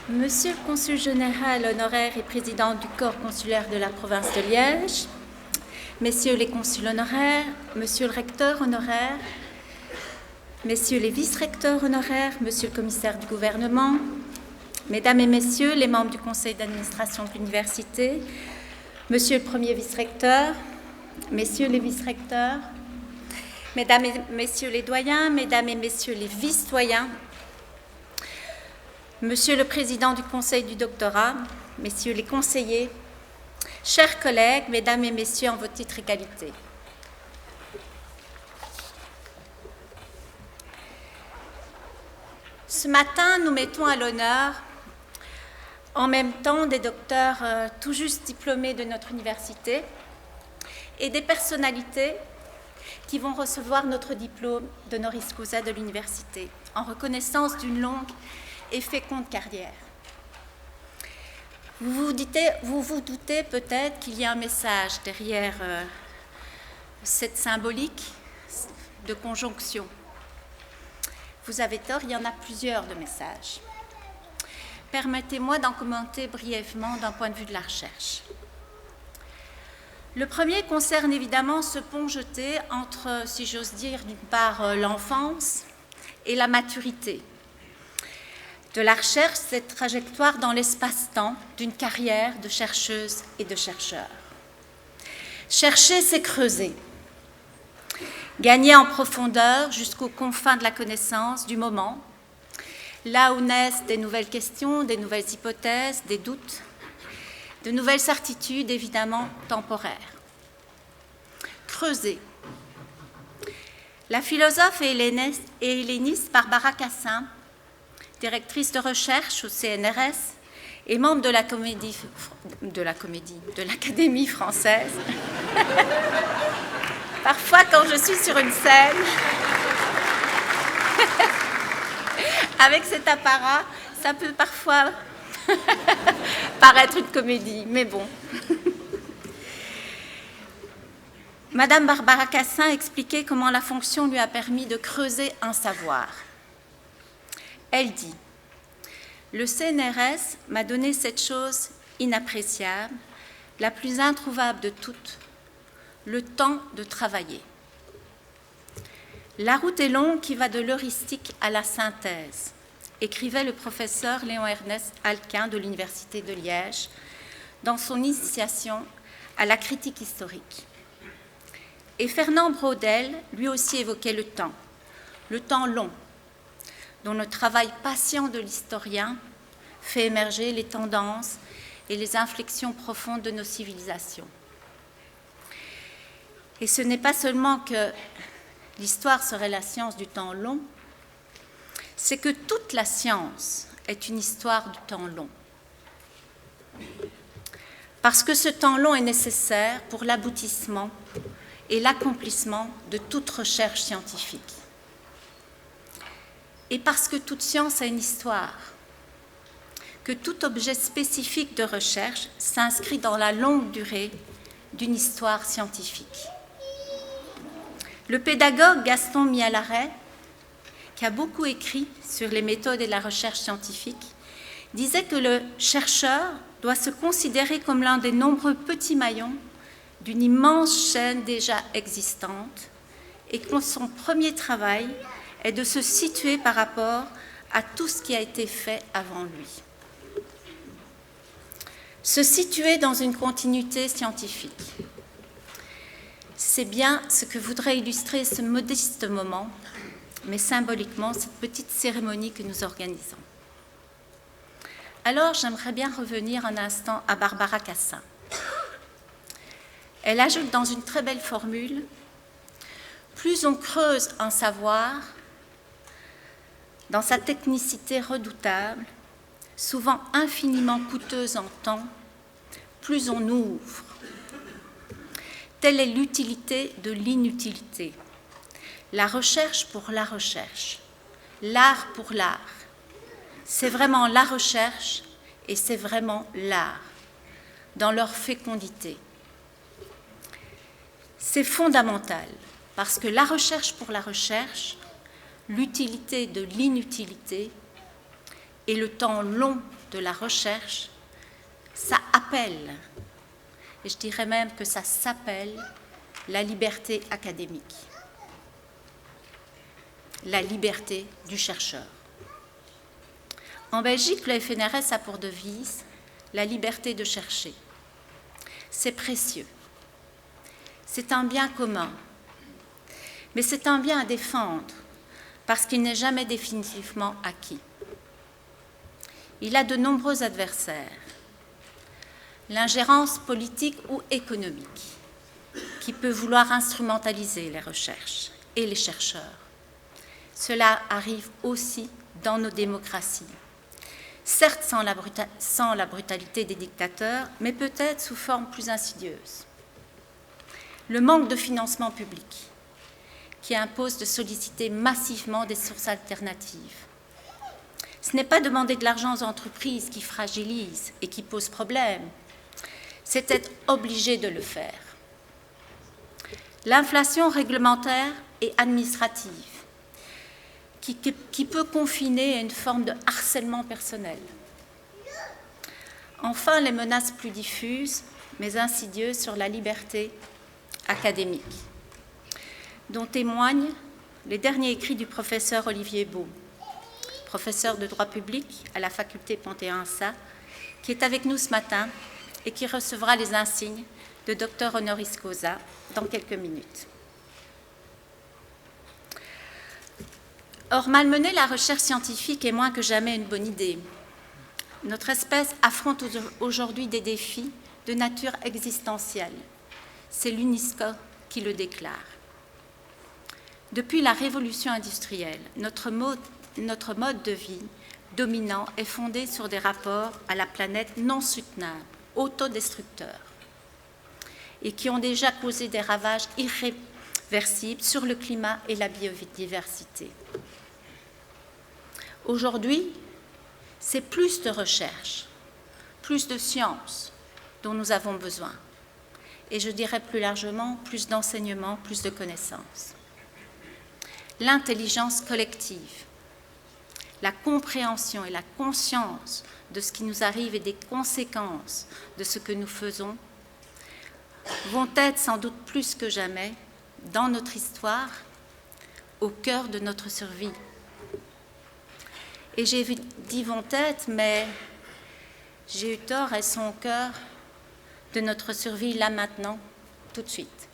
Monsieur le consul général honoraire et président du corps consulaire de la province de Liège, messieurs les consuls honoraires, monsieur le recteur honoraire, messieurs les vice-recteurs honoraires, monsieur le commissaire du gouvernement, mesdames et messieurs les membres du conseil d'administration de l'université, monsieur le premier vice-recteur, messieurs les vice-recteurs, mesdames et messieurs les doyens, mesdames et messieurs les vice-doyens, monsieur le président du conseil du doctorat, messieurs les conseillers, chers collègues, mesdames et messieurs en vos titres et qualités. Ce matin, nous mettons à l'honneur, en même temps, des docteurs tout juste diplômés de notre université et des personnalités qui vont recevoir notre diplôme d'honoris causa de l'université, en reconnaissance d'une longue et féconde carrière. Vous vous doutez peut-être qu'il y a un message derrière cette symbolique de conjonction. Vous avez tort, il y en a plusieurs de messages. Permettez-moi d'en commenter brièvement d'un point de vue de la recherche. Le premier concerne évidemment ce pont jeté entre, si j'ose dire, d'une part l'enfance et la maturité de la recherche, cette trajectoire dans l'espace-temps d'une carrière de chercheuse et de chercheur. Chercher, c'est creuser, gagner en profondeur jusqu'aux confins de la connaissance du moment, là où naissent des nouvelles questions, des nouvelles hypothèses, des doutes, de nouvelles certitudes évidemment temporaires. Creuser. La philosophe et helléniste Barbara Cassin, directrice de recherche au CNRS et membre de l'Académie française. Parfois, quand je suis sur une scène, avec cet apparat, ça peut parfois paraître une comédie, mais bon. Madame Barbara Cassin expliquait comment la fonction lui a permis de creuser un savoir. Elle dit « Le CNRS m'a donné cette chose inappréciable, la plus introuvable de toutes, le temps de travailler. La route est longue qui va de l'heuristique à la synthèse », écrivait le professeur Léon-Ernest Alquin de l'Université de Liège dans son initiation à la critique historique. Et Fernand Braudel, lui aussi, évoquait le temps long, dont le travail patient de l'historien fait émerger les tendances et les inflexions profondes de nos civilisations. Et ce n'est pas seulement que l'histoire serait la science du temps long, c'est que toute la science est une histoire du temps long. Parce que ce temps long est nécessaire pour l'aboutissement et l'accomplissement de toute recherche scientifique. Et parce que toute science a une histoire, que tout objet spécifique de recherche s'inscrit dans la longue durée d'une histoire scientifique. Le pédagogue Gaston Mialaret, qui a beaucoup écrit sur les méthodes et la recherche scientifique, disait que le chercheur doit se considérer comme l'un des nombreux petits maillons d'une immense chaîne déjà existante et que son premier travail est de se situer par rapport à tout ce qui a été fait avant lui. Se situer dans une continuité scientifique. C'est bien ce que voudrait illustrer ce modeste moment, mais symboliquement, cette petite cérémonie que nous organisons. Alors, j'aimerais bien revenir un instant à Barbara Cassin. Elle ajoute dans une très belle formule « Plus on creuse un savoir, dans sa technicité redoutable, souvent infiniment coûteuse en temps, plus on ouvre. Telle est l'utilité de l'inutilité. La recherche pour la recherche, l'art pour l'art. C'est vraiment la recherche et c'est vraiment l'art, dans leur fécondité. C'est fondamental, parce que la recherche pour la recherche, l'utilité de l'inutilité et le temps long de la recherche, ça appelle, et je dirais même que ça s'appelle la liberté académique, la liberté du chercheur. En Belgique, le FNRS a pour devise la liberté de chercher. C'est précieux. C'est un bien commun, mais c'est un bien à défendre parce qu'il n'est jamais définitivement acquis. Il a de nombreux adversaires. L'ingérence politique ou économique qui peut vouloir instrumentaliser les recherches et les chercheurs. Cela arrive aussi dans nos démocraties. Certes sans la brutalité des dictateurs, mais peut-être sous forme plus insidieuse. Le manque de financement public qui impose de solliciter massivement des sources alternatives. Ce n'est pas demander de l'argent aux entreprises qui fragilise et qui pose problème, c'est être obligé de le faire. L'inflation réglementaire et administrative qui peut confiner à une forme de harcèlement personnel. Enfin, les menaces plus diffuses, mais insidieuses sur la liberté académique, dont témoignent les derniers écrits du professeur Olivier Beau, professeur de droit public à la faculté Panthéon-Assas, qui est avec nous ce matin et qui recevra les insignes de docteur honoris causa dans quelques minutes. Or, malmener la recherche scientifique est moins que jamais une bonne idée. Notre espèce affronte aujourd'hui des défis de nature existentielle. C'est l'UNESCO qui le déclare. Depuis la révolution industrielle, notre mode de vie dominant est fondé sur des rapports à la planète non soutenables, autodestructeurs, et qui ont déjà causé des ravages irréversibles sur le climat et la biodiversité. Aujourd'hui, c'est plus de recherche, plus de science dont nous avons besoin. Et je dirais plus largement, plus d'enseignement, plus de connaissances. L'intelligence collective, la compréhension et la conscience de ce qui nous arrive et des conséquences de ce que nous faisons vont être sans doute plus que jamais dans notre histoire au cœur de notre survie. Et j'ai dit vont être, mais j'ai eu tort, elles sont au cœur de notre survie là maintenant, tout de suite.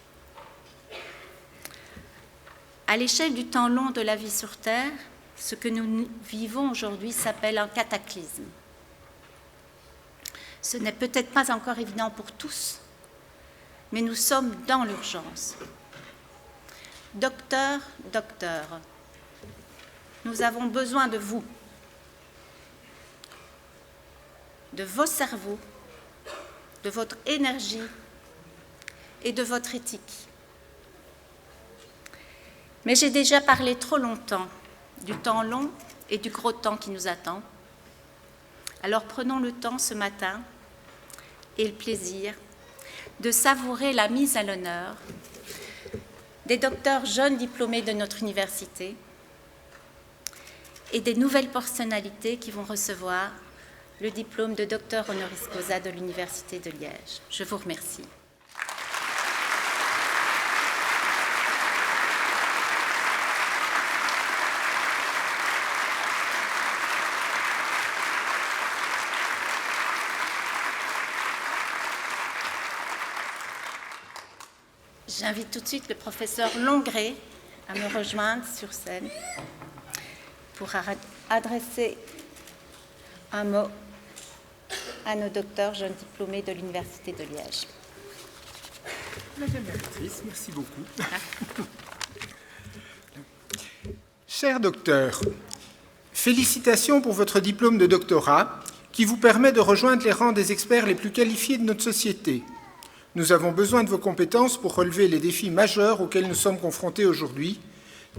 À l'échelle du temps long de la vie sur Terre, ce que nous vivons aujourd'hui s'appelle un cataclysme. Ce n'est peut-être pas encore évident pour tous, mais nous sommes dans l'urgence. Docteur, nous avons besoin de vous, de vos cerveaux, de votre énergie et de votre éthique. Mais j'ai déjà parlé trop longtemps du temps long et du gros temps qui nous attend. Alors prenons le temps ce matin et le plaisir de savourer la mise à l'honneur des docteurs jeunes diplômés de notre université et des nouvelles personnalités qui vont recevoir le diplôme de docteur honoris causa de l'Université de Liège. Je vous remercie. J'invite tout de suite le professeur Longré à me rejoindre sur scène pour adresser un mot à nos docteurs jeunes diplômés de l'Université de Liège. Madame la directrice, merci beaucoup. Cher docteur, félicitations pour votre diplôme de doctorat qui vous permet de rejoindre les rangs des experts les plus qualifiés de notre société. Nous avons besoin de vos compétences pour relever les défis majeurs auxquels nous sommes confrontés aujourd'hui,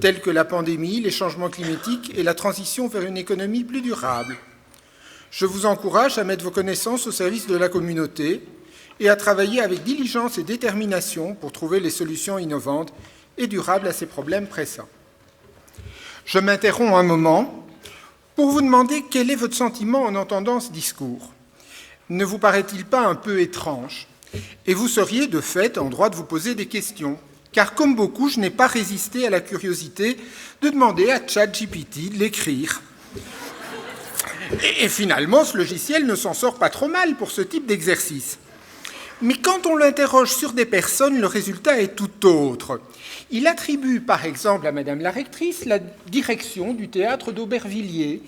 tels que la pandémie, les changements climatiques et la transition vers une économie plus durable. Je vous encourage à mettre vos connaissances au service de la communauté et à travailler avec diligence et détermination pour trouver les solutions innovantes et durables à ces problèmes pressants. Je m'interromps un moment pour vous demander quel est votre sentiment en entendant ce discours. Ne vous paraît-il pas un peu étrange? Et vous seriez de fait en droit de vous poser des questions, car comme beaucoup, je n'ai pas résisté à la curiosité de demander à ChatGPT de l'écrire. Et finalement, ce logiciel ne s'en sort pas trop mal pour ce type d'exercice. Mais quand on l'interroge sur des personnes, le résultat est tout autre. Il attribue, par exemple, à Madame la rectrice la direction du théâtre d'Aubervilliers.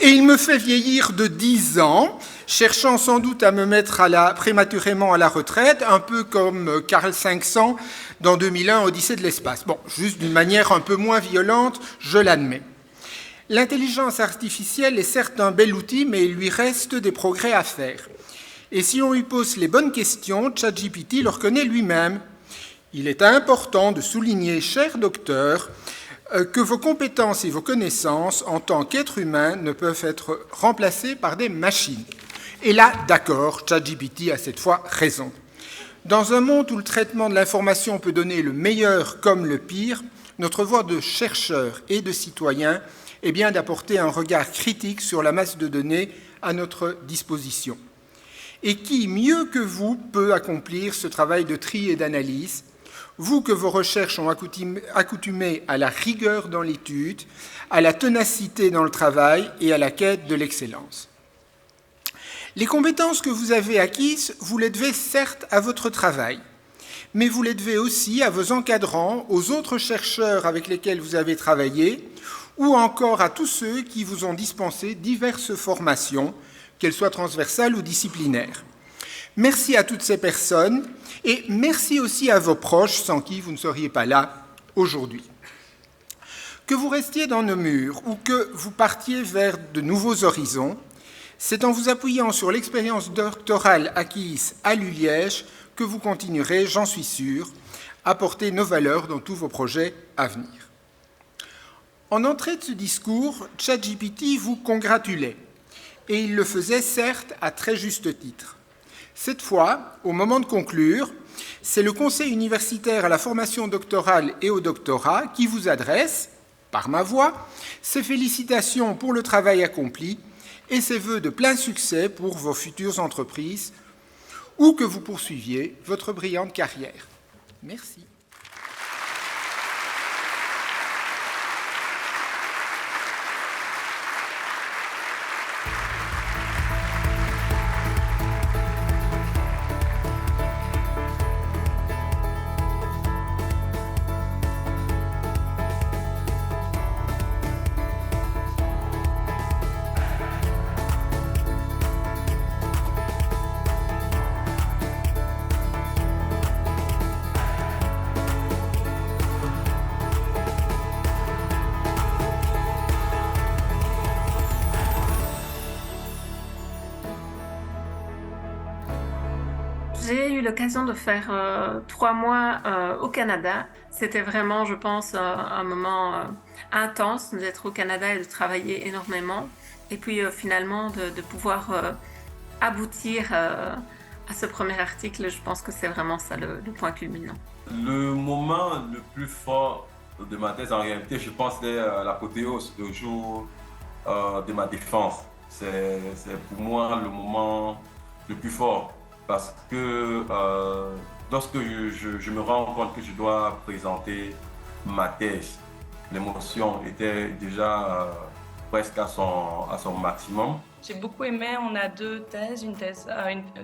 Et il me fait vieillir de 10 ans, cherchant sans doute à me mettre prématurément à la retraite, un peu comme Carl 500 dans 2001, Odyssée de l'espace. Bon, juste d'une manière un peu moins violente, je l'admets. L'intelligence artificielle est certes un bel outil, mais il lui reste des progrès à faire. Et si on lui pose les bonnes questions, ChatGPT le reconnaît lui-même. Il est important de souligner, cher docteur, que vos compétences et vos connaissances en tant qu'être humain ne peuvent être remplacées par des machines. Et là, d'accord, ChatGPT a cette fois raison. Dans un monde où le traitement de l'information peut donner le meilleur comme le pire, notre devoir de chercheur et de citoyen est bien d'apporter un regard critique sur la masse de données à notre disposition. Et qui, mieux que vous, peut accomplir ce travail de tri et d'analyse, vous que vos recherches ont accoutumé à la rigueur dans l'étude, à la ténacité dans le travail et à la quête de l'excellence. Les compétences que vous avez acquises, vous les devez certes à votre travail, mais vous les devez aussi à vos encadrants, aux autres chercheurs avec lesquels vous avez travaillé, ou encore à tous ceux qui vous ont dispensé diverses formations, qu'elles soient transversales ou disciplinaires. Merci à toutes ces personnes et merci aussi à vos proches sans qui vous ne seriez pas là aujourd'hui. Que vous restiez dans nos murs ou que vous partiez vers de nouveaux horizons, c'est en vous appuyant sur l'expérience doctorale acquise à l'ULiège que vous continuerez, j'en suis sûr, à porter nos valeurs dans tous vos projets à venir. En entrée de ce discours, ChatGPT vous congratulait, et il le faisait certes à très juste titre. Cette fois, au moment de conclure, c'est le Conseil universitaire à la formation doctorale et au doctorat qui vous adresse, par ma voix, ses félicitations pour le travail accompli et ses vœux de plein succès pour vos futures entreprises ou que vous poursuiviez votre brillante carrière. Merci. J'ai eu l'occasion de faire 3 mois au Canada. C'était vraiment, je pense, un moment intense d'être au Canada et de travailler énormément. Et puis finalement de pouvoir aboutir à ce premier article, je pense que c'est vraiment ça le point culminant. Le moment le plus fort de ma thèse, en réalité, je pense, c'est l'apothéose, le jour de ma défense. C'est pour moi le moment le plus fort. Parce que lorsque je me rends compte que je dois présenter ma thèse, l'émotion était déjà presque à son maximum. J'ai beaucoup aimé, on a deux thèses,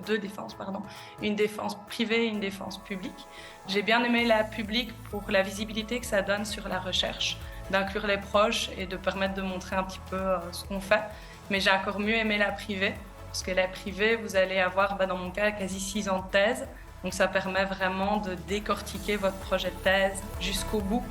deux défenses, pardon. Une défense privée et une défense publique. J'ai bien aimé la publique pour la visibilité que ça donne sur la recherche, d'inclure les proches et de permettre de montrer un petit peu ce qu'on fait. Mais j'ai encore mieux aimé la privée. Parce que la privée, vous allez avoir, dans mon cas, quasi 6 ans de thèse. Donc ça permet vraiment de décortiquer votre projet de thèse jusqu'au bout.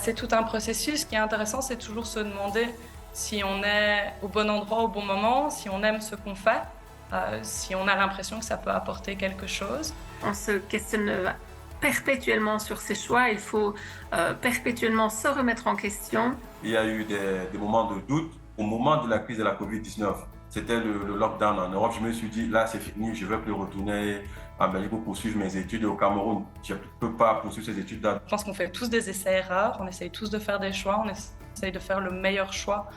C'est tout un processus. Ce qui est intéressant, c'est toujours se demander si on est au bon endroit au bon moment, si on aime ce qu'on fait. si on a l'impression que ça peut apporter quelque chose. On se questionne perpétuellement sur ses choix, il faut perpétuellement se remettre en question. Il y a eu des moments de doute au moment de la crise de la Covid-19. C'était le lockdown en Europe. Je me suis dit, là, c'est fini, je ne vais plus retourner en Belgique pour poursuivre mes études au Cameroun. Je ne peux pas poursuivre ces études-là. Je pense qu'on fait tous des essais-erreurs, on essaye tous de faire des choix, on essaye de faire le meilleur choix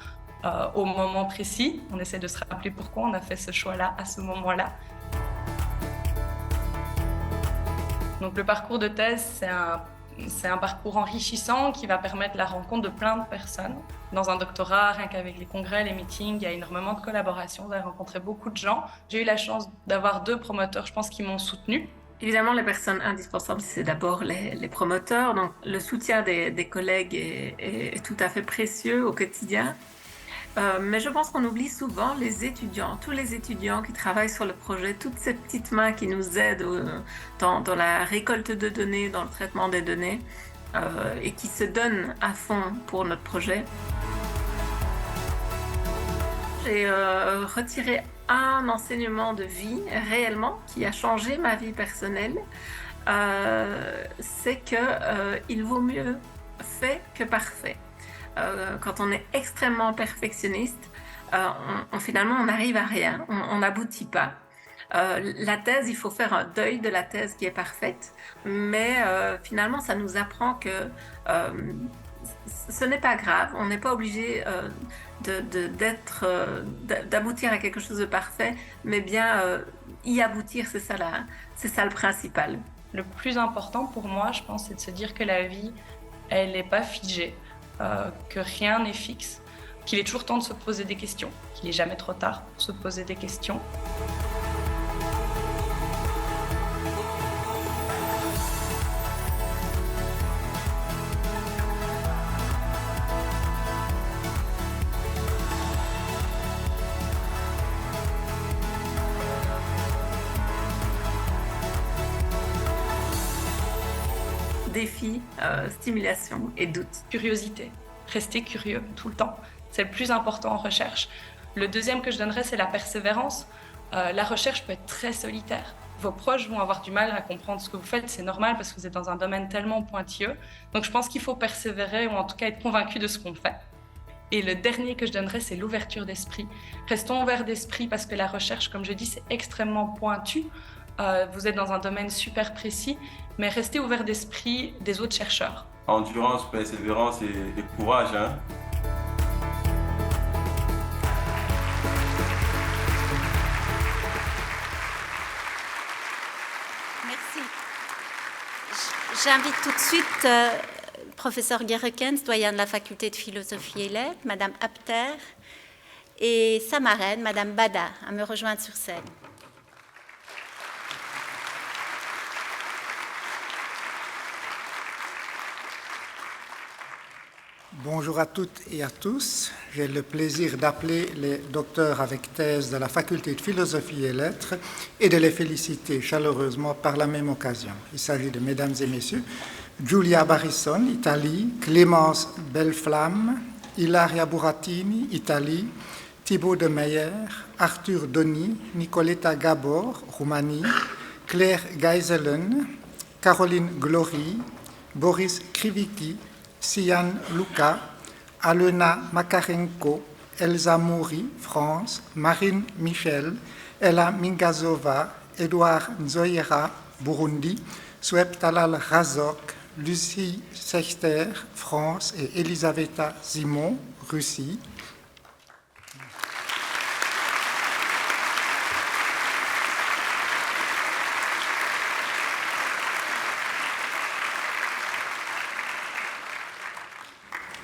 au moment précis. On essaie de se rappeler pourquoi on a fait ce choix-là à ce moment-là. Donc le parcours de thèse, c'est un parcours enrichissant qui va permettre la rencontre de plein de personnes. Dans un doctorat, rien qu'avec les congrès, les meetings, il y a énormément de collaborations. Vous avez rencontré beaucoup de gens. J'ai eu la chance d'avoir 2 promoteurs, je pense, qui m'ont soutenue. Évidemment, les personnes indispensables, c'est d'abord les promoteurs. Donc, le soutien des collègues est tout à fait précieux au quotidien. Mais je pense qu'on oublie souvent les étudiants, tous les étudiants qui travaillent sur le projet, toutes ces petites mains qui nous aident dans la récolte de données, dans le traitement des données, et qui se donnent à fond pour notre projet. J'ai retiré un enseignement de vie réellement qui a changé ma vie personnelle. C'est qu'il vaut mieux fait que parfait. Quand on est extrêmement perfectionniste, finalement on n'arrive à rien, on n'aboutit pas. La thèse, il faut faire un deuil de la thèse qui est parfaite, mais finalement ça nous apprend que ce n'est pas grave, on n'est pas obligé d'aboutir à quelque chose de parfait, mais bien y aboutir, c'est ça le principal. Le plus important pour moi, je pense, c'est de se dire que la vie, elle n'est pas figée. Que rien n'est fixe, qu'il est toujours temps de se poser des questions, qu'il n'est jamais trop tard pour se poser des questions. Défi, stimulation et doute. Curiosité, rester curieux tout le temps, c'est le plus important en recherche. Le deuxième que je donnerais, c'est la persévérance. La recherche peut être très solitaire. Vos proches vont avoir du mal à comprendre ce que vous faites, c'est normal parce que vous êtes dans un domaine tellement pointilleux. Donc je pense qu'il faut persévérer ou en tout cas être convaincu de ce qu'on fait. Et le dernier que je donnerais, c'est l'ouverture d'esprit. Restons ouverts d'esprit parce que la recherche, comme je dis, c'est extrêmement pointu. Vous êtes dans un domaine super précis, mais restez ouvert d'esprit des autres chercheurs. Endurance, persévérance et courage. Hein. Merci. J'invite tout de suite le professeur Gerrekens, doyen de la faculté de philosophie et lettres, Madame Apter et sa marraine, Madame Bada, à me rejoindre sur scène. Bonjour à toutes et à tous. J'ai le plaisir d'appeler les docteurs avec thèse de la faculté de philosophie et lettres et de les féliciter chaleureusement par la même occasion. Il s'agit de mesdames et messieurs Giulia Barisson, Italie, Clémence Belleflamme, Ilaria Burattini, Italie, Thibaut de Meyer, Arthur Doni, Nicoletta Gabor, Roumanie, Claire Geiselen, Caroline Glory, Boris Krivicki, Sian Luca, Alena Makarenko, Elsa Mouri, France, Marine Michel, Ella Mingazova, Edouard Nzoïra, Burundi, Soueb Talal Razok, Lucie Sechter, France et Elisaveta Simon, Russie.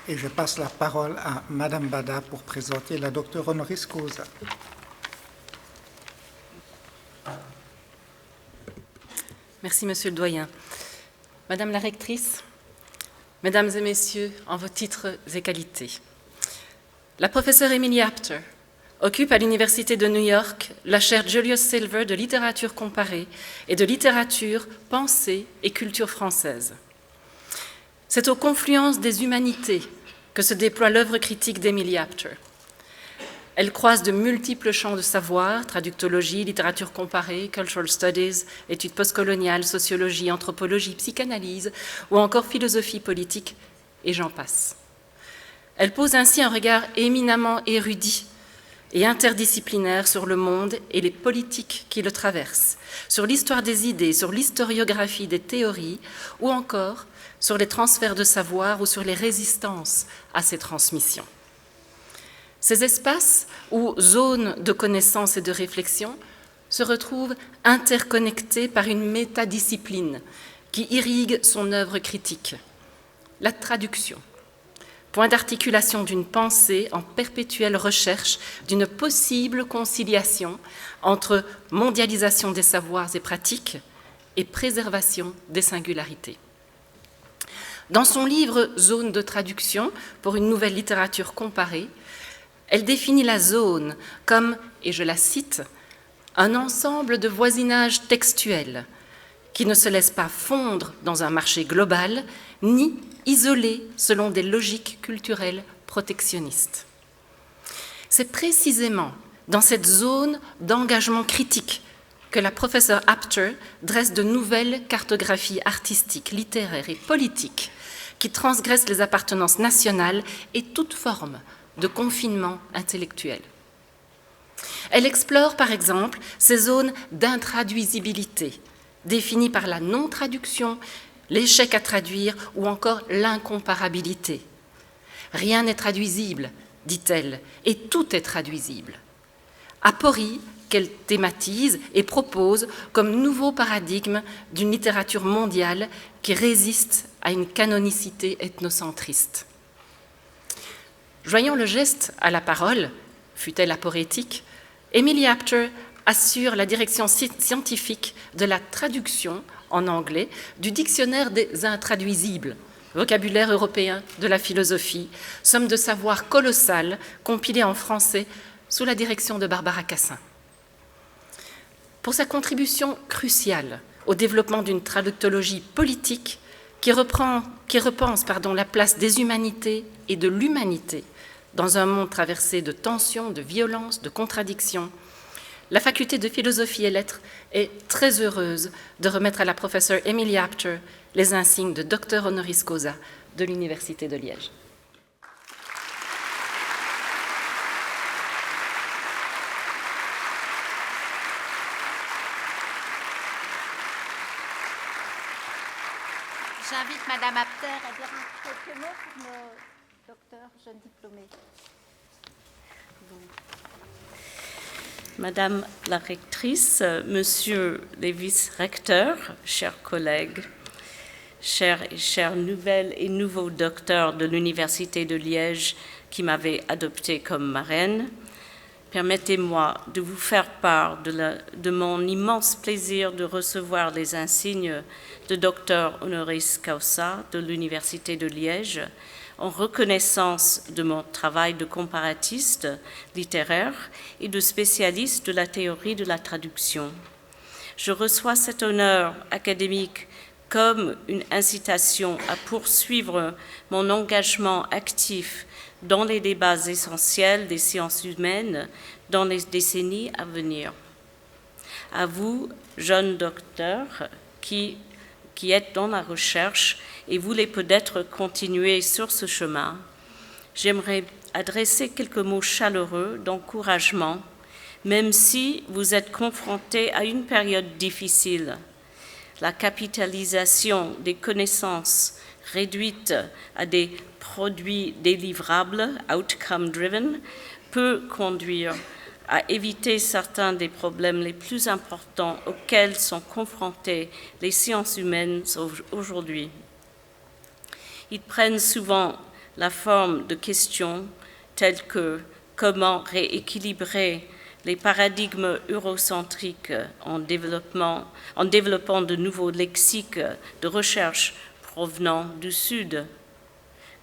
Et je passe la parole à Madame Bada pour présenter la docteure honoris causa. Merci, Monsieur le doyen. Madame la rectrice, Mesdames et Messieurs, en vos titres et qualités, la professeure Emily Apter occupe à l'Université de New York la chaire Julius Silver de littérature comparée et de littérature, pensée et culture française. C'est aux confluences des humanités que se déploie l'œuvre critique d'Emily Apter. Elle croise de multiples champs de savoir, traductologie, littérature comparée, cultural studies, études postcoloniales, sociologie, anthropologie, psychanalyse ou encore philosophie politique, et j'en passe. Elle pose ainsi un regard éminemment érudit et interdisciplinaire sur le monde et les politiques qui le traversent, sur l'histoire des idées, sur l'historiographie des théories ou encore sur les transferts de savoir ou sur les résistances à ces transmissions. Ces espaces ou zones de connaissance et de réflexion se retrouvent interconnectés par une métadiscipline qui irrigue son œuvre critique, la traduction, point d'articulation d'une pensée en perpétuelle recherche d'une possible conciliation entre mondialisation des savoirs et pratiques et préservation des singularités. Dans son livre « Zone de traduction pour une nouvelle littérature comparée », elle définit la zone comme, et je la cite, un ensemble de voisinages textuels qui ne se laissent pas fondre dans un marché global ni isoler selon des logiques culturelles protectionnistes. C'est précisément dans cette zone d'engagement critique que la professeure Apter dresse de nouvelles cartographies artistiques, littéraires et politiques qui transgressent les appartenances nationales et toute forme de confinement intellectuel. Elle explore par exemple ces zones d'intraduisibilité, définies par la non-traduction, l'échec à traduire ou encore l'incomparabilité. Rien n'est traduisible, dit-elle, et tout est traduisible. Aporie qu'elle thématise et propose comme nouveau paradigme d'une littérature mondiale qui résiste à une canonicité ethnocentriste. Joignant le geste à la parole, fût-elle aporétique, Emilie Apter assure la direction scientifique de la traduction en anglais du dictionnaire des intraduisibles, vocabulaire européen de la philosophie, somme de savoir colossale compilée en français sous la direction de Barbara Cassin. Pour sa contribution cruciale au développement d'une traductologie politique qui repense la place des humanités et de l'humanité dans un monde traversé de tensions, de violences, de contradictions, la faculté de philosophie et lettres est très heureuse de remettre à la professeure Emilie Apter les insignes de docteur honoris causa de l'Université de Liège. J'invite Madame Apter à dire quelques mots pour nos docteurs jeunes diplômés. Madame la rectrice, Monsieur les vice-recteurs, chers collègues, chers nouvelles et nouveaux docteurs de l'Université de Liège qui m'avaient adoptée comme marraine, permettez-moi de vous faire part de mon immense plaisir de recevoir les insignes de docteur honoris causa de l'Université de Liège en reconnaissance de mon travail de comparatiste littéraire et de spécialiste de la théorie de la traduction. Je reçois cet honneur académique comme une incitation à poursuivre mon engagement actif dans les débats essentiels des sciences humaines dans les décennies à venir. À vous, jeunes docteurs, qui êtes dans la recherche et voulez peut-être continuer sur ce chemin, j'aimerais adresser quelques mots chaleureux d'encouragement, même si vous êtes confrontés à une période difficile. La capitalisation des connaissances réduite à des produits délivrables, outcome-driven, peut conduire à éviter certains des problèmes les plus importants auxquels sont confrontées les sciences humaines aujourd'hui. Ils prennent souvent la forme de questions telles que comment rééquilibrer les paradigmes eurocentriques en développant de nouveaux lexiques de recherche provenant du Sud,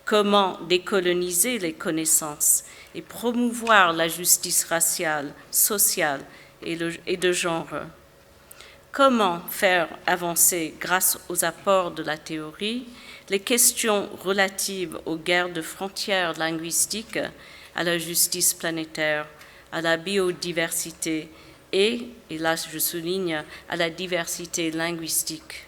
comment décoloniser les connaissances et promouvoir la justice raciale, sociale et de genre. Comment faire avancer, grâce aux apports de la théorie, les questions relatives aux guerres de frontières linguistiques, à la justice planétaire, à la biodiversité et là je souligne, à la diversité linguistique.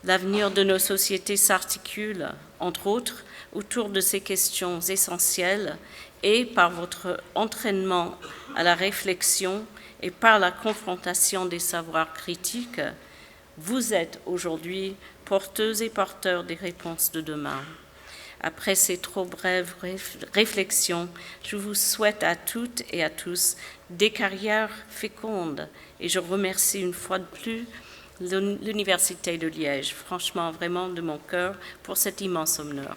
L'avenir de nos sociétés s'articule, entre autres, autour de ces questions essentielles et par votre entraînement à la réflexion et par la confrontation des savoirs critiques, vous êtes aujourd'hui porteuses et porteurs des réponses de demain. Après ces trop brèves réflexions, je vous souhaite à toutes et à tous des carrières fécondes et je remercie une fois de plus l'Université de Liège, franchement, vraiment de mon cœur, pour cet immense honneur.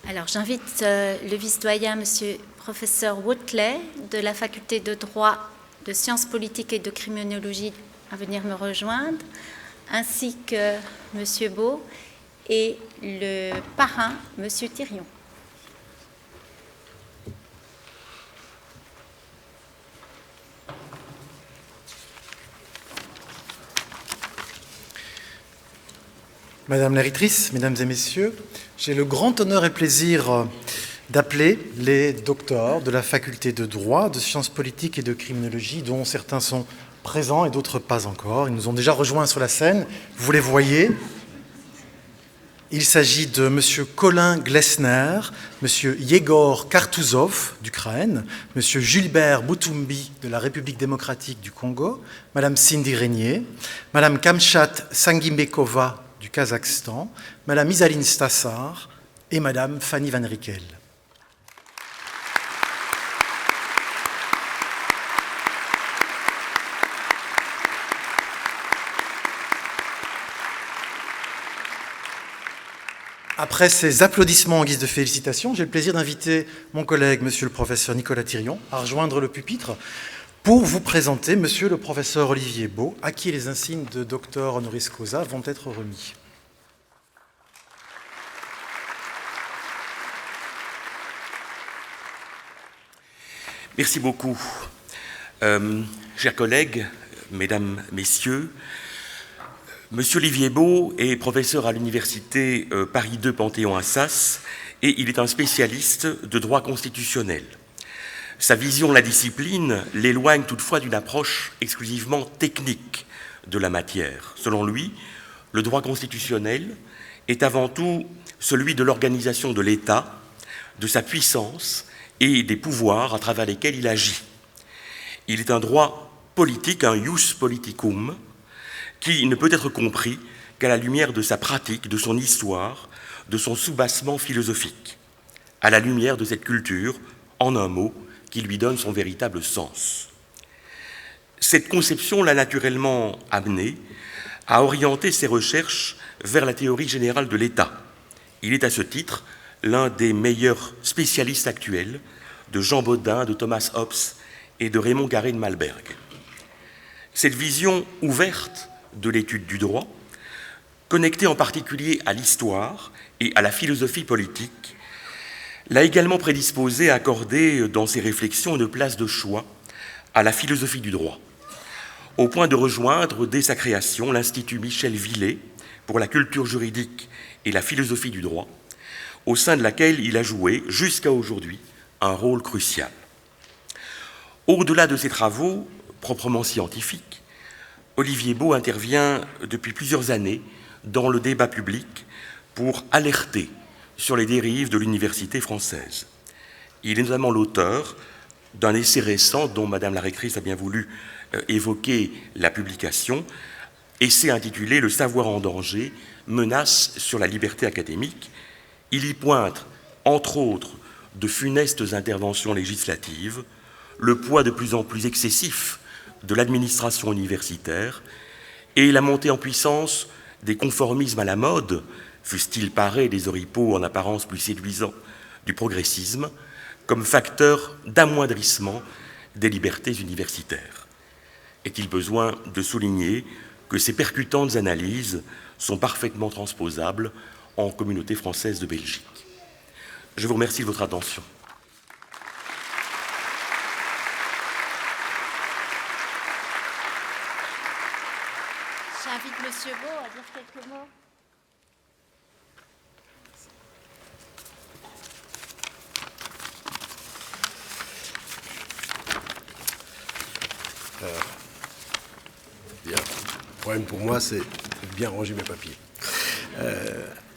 Alors, j'invite le vice-doyen, monsieur professeur Woodley, de la faculté de droit, de sciences politiques et de criminologie, à venir me rejoindre, ainsi que monsieur Beau et le parrain, monsieur Thirion. Madame la rectrice, mesdames et messieurs, j'ai le grand honneur et plaisir d'appeler les docteurs de la faculté de droit, de sciences politiques et de criminologie, dont certains sont présents et d'autres pas encore. Ils nous ont déjà rejoints sur la scène, vous les voyez. Il s'agit de M. Colin Glessner, M. Yegor Kartouzov d'Ukraine, M. Gilbert Boutoumbi de la République démocratique du Congo, Mme Cindy Régnier, Mme Kamchat Sangimbekova du Kazakhstan, Mme Isaline Stassar et Mme Fanny Van Rickel. Après ces applaudissements en guise de félicitations, j'ai le plaisir d'inviter mon collègue, monsieur le professeur Nicolas Thirion, à rejoindre le pupitre pour vous présenter monsieur le professeur Olivier Beau, à qui les insignes de docteur honoris causa vont être remis. Merci beaucoup. Chers collègues, mesdames, messieurs, monsieur Olivier Beau est professeur à l'université Paris II Panthéon-Assas et il est un spécialiste de droit constitutionnel. Sa vision de la discipline l'éloigne toutefois d'une approche exclusivement technique de la matière. Selon lui, le droit constitutionnel est avant tout celui de l'organisation de l'État, de sa puissance et des pouvoirs à travers lesquels il agit. Il est un droit politique, un ius politicum, qui ne peut être compris qu'à la lumière de sa pratique, de son histoire, de son soubassement philosophique, à la lumière de cette culture, en un mot, qui lui donne son véritable sens. Cette conception l'a naturellement amené à orienter ses recherches vers la théorie générale de l'État. Il est à ce titre l'un des meilleurs spécialistes actuels de Jean Bodin, de Thomas Hobbes et de Raymond Garé de Malberg. Cette vision ouverte de l'étude du droit, connectée en particulier à l'histoire et à la philosophie politique, l'a également prédisposé à accorder dans ses réflexions une place de choix à la philosophie du droit, au point de rejoindre dès sa création l'Institut Michel Villet pour la culture juridique et la philosophie du droit, au sein de laquelle il a joué, jusqu'à aujourd'hui, un rôle crucial. Au-delà de ses travaux proprement scientifiques, Olivier Beau intervient depuis plusieurs années dans le débat public pour alerter sur les dérives de l'université française. Il est notamment l'auteur d'un essai récent dont Madame la rectrice a bien voulu évoquer la publication, essai intitulé « Le savoir en danger, menace sur la liberté académique ». Il y pointe, entre autres, de funestes interventions législatives, le poids de plus en plus excessif de l'administration universitaire et la montée en puissance des conformismes à la mode, fussent-ils parés des oripeaux en apparence plus séduisants du progressisme, comme facteur d'amoindrissement des libertés universitaires. Est-il besoin de souligner que ces percutantes analyses sont parfaitement transposables en communauté française de Belgique? Je vous remercie de votre attention. J'invite M. Beau à dire quelques mots. Bien. Le problème pour moi, c'est de bien ranger mes papiers.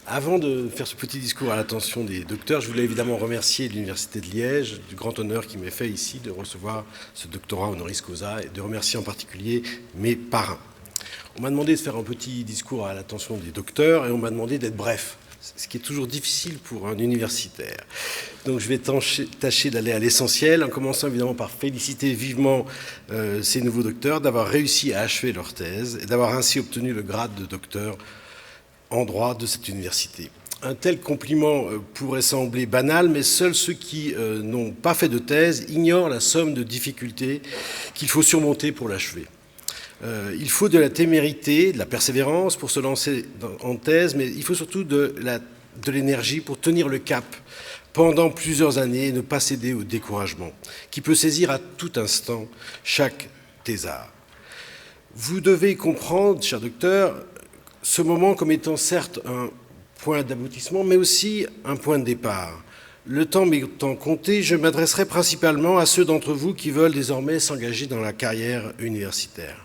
Avant de faire ce petit discours à l'attention des docteurs, je voulais évidemment remercier l'Université de Liège du grand honneur qui m'est fait ici de recevoir ce doctorat honoris causa et de remercier en particulier mes parrains. On m'a demandé de faire un petit discours à l'attention des docteurs et on m'a demandé d'être bref, ce qui est toujours difficile pour un universitaire. Donc je vais tâcher d'aller à l'essentiel, en commençant évidemment par féliciter vivement ces nouveaux docteurs d'avoir réussi à achever leur thèse et d'avoir ainsi obtenu le grade de docteur en droit de cette université. Un tel compliment pourrait sembler banal, mais seuls ceux qui n'ont pas fait de thèse ignorent la somme de difficultés qu'il faut surmonter pour l'achever. Il faut de la témérité, de la persévérance pour se lancer en thèse, mais il faut surtout de l'énergie pour tenir le cap pendant plusieurs années et ne pas céder au découragement, qui peut saisir à tout instant chaque thésard. Vous devez comprendre, cher docteur, ce moment comme étant certes un point d'aboutissement, mais aussi un point de départ. Le temps m'étant compté, je m'adresserai principalement à ceux d'entre vous qui veulent désormais s'engager dans la carrière universitaire.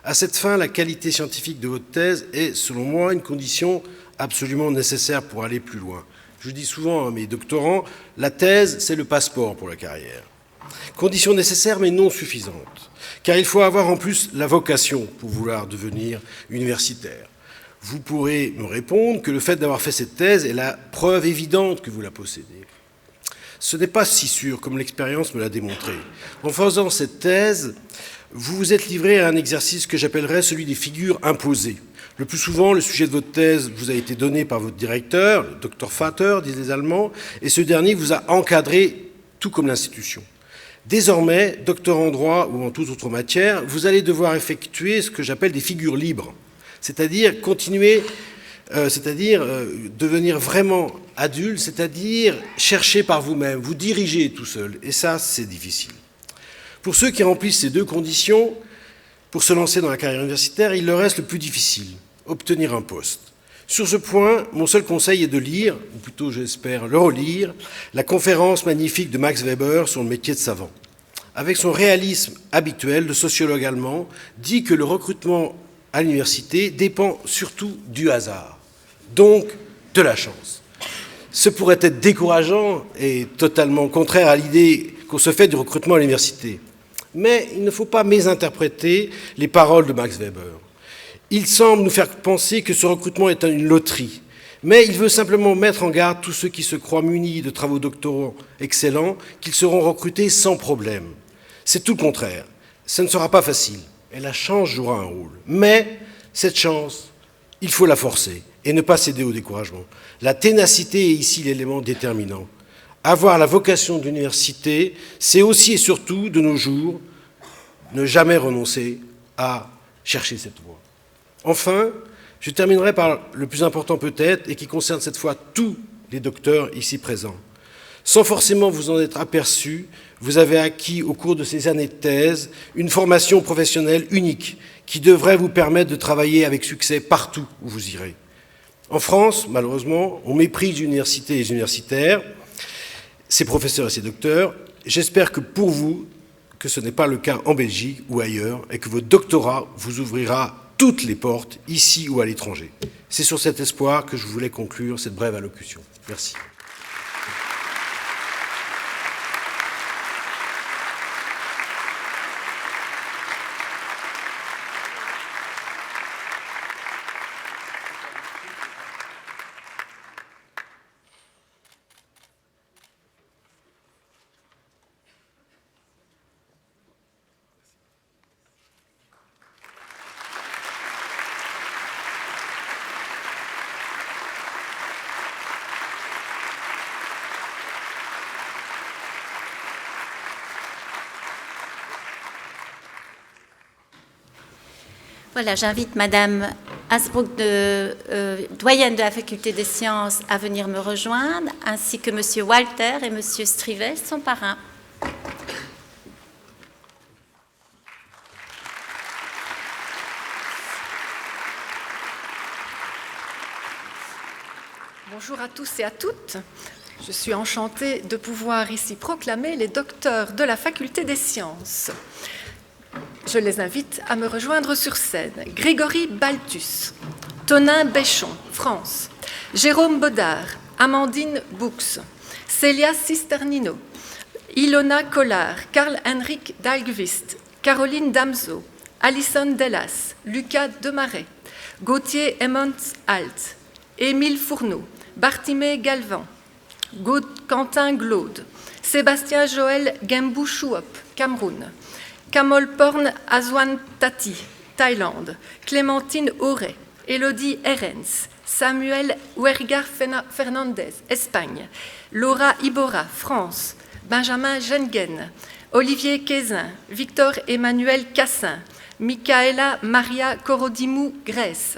À cette fin, la qualité scientifique de votre thèse est, selon moi, une condition absolument nécessaire pour aller plus loin. Je dis souvent à mes doctorants, la thèse, c'est le passeport pour la carrière. Condition nécessaire, mais non suffisante, car il faut avoir en plus la vocation pour vouloir devenir universitaire. Vous pourrez me répondre que le fait d'avoir fait cette thèse est la preuve évidente que vous la possédez. Ce n'est pas si sûr, comme l'expérience me l'a démontré. En faisant cette thèse, vous vous êtes livré à un exercice que j'appellerais celui des figures imposées. Le plus souvent, le sujet de votre thèse vous a été donné par votre directeur, le Dr Vater, disent les Allemands, et ce dernier vous a encadré, tout comme l'institution. Désormais, docteur en droit ou en toute autre matière, vous allez devoir effectuer ce que j'appelle des figures libres, c'est-à-dire devenir vraiment adulte, c'est-à-dire chercher par vous-même, vous diriger tout seul, et ça, c'est difficile. Pour ceux qui remplissent ces deux conditions, pour se lancer dans la carrière universitaire, il leur reste le plus difficile, obtenir un poste. Sur ce point, mon seul conseil est de lire, ou plutôt j'espère le relire, la conférence magnifique de Max Weber sur le métier de savant. Avec son réalisme habituel, le sociologue allemand dit que le recrutement à l'université dépend surtout du hasard, donc de la chance. Ce pourrait être décourageant et totalement contraire à l'idée qu'on se fait du recrutement à l'université. Mais il ne faut pas mésinterpréter les paroles de Max Weber. Il semble nous faire penser que ce recrutement est une loterie, mais il veut simplement mettre en garde tous ceux qui se croient munis de travaux doctoraux excellents, qu'ils seront recrutés sans problème. C'est tout le contraire. Ce ne sera pas facile, et la chance jouera un rôle. Mais cette chance, il faut la forcer et ne pas céder au découragement. La ténacité est ici l'élément déterminant. Avoir la vocation d'université, c'est aussi et surtout, de nos jours, ne jamais renoncer à chercher cette voie. Enfin, je terminerai par le plus important peut-être, et qui concerne cette fois tous les docteurs ici présents. Sans forcément vous en être aperçu, vous avez acquis au cours de ces années de thèse une formation professionnelle unique qui devrait vous permettre de travailler avec succès partout où vous irez. En France, malheureusement, on méprise l'université et les universitaires, ses professeurs et ses docteurs. J'espère que pour vous, que ce n'est pas le cas en Belgique ou ailleurs, et que votre doctorat vous ouvrira toutes les portes, ici ou à l'étranger. C'est sur cet espoir que je voulais conclure cette brève allocution. Merci. Voilà, j'invite Madame Hasbrouck, doyenne de la Faculté des Sciences, à venir me rejoindre, ainsi que Monsieur Walter et Monsieur Strivet, son parrain. Bonjour à tous et à toutes. Je suis enchantée de pouvoir ici proclamer les docteurs de la Faculté des Sciences. Je les invite à me rejoindre sur scène. Grégory Balthus, Tonin Béchon, France, Jérôme Baudard, Amandine Bux, Célia Cisternino, Ilona Collard, Karl-Henrik Dahlqvist, Caroline Damso, Alison Delas, Lucas Demaret, Gauthier Emmons-Alt, Émile Fourneau, Bartimé Galvan, Quentin Glaude, Sébastien Joël Gembou-Chouop, Cameroun, Kamol Porn Aswan Tati, Thaïlande, Clémentine Auret, Élodie Herens, Samuel Huergar Fernandez, Espagne, Laura Ibora, France, Benjamin Gengen, Olivier Kézin, Victor Emmanuel Cassin, Michaela Maria Korodimou, Grèce,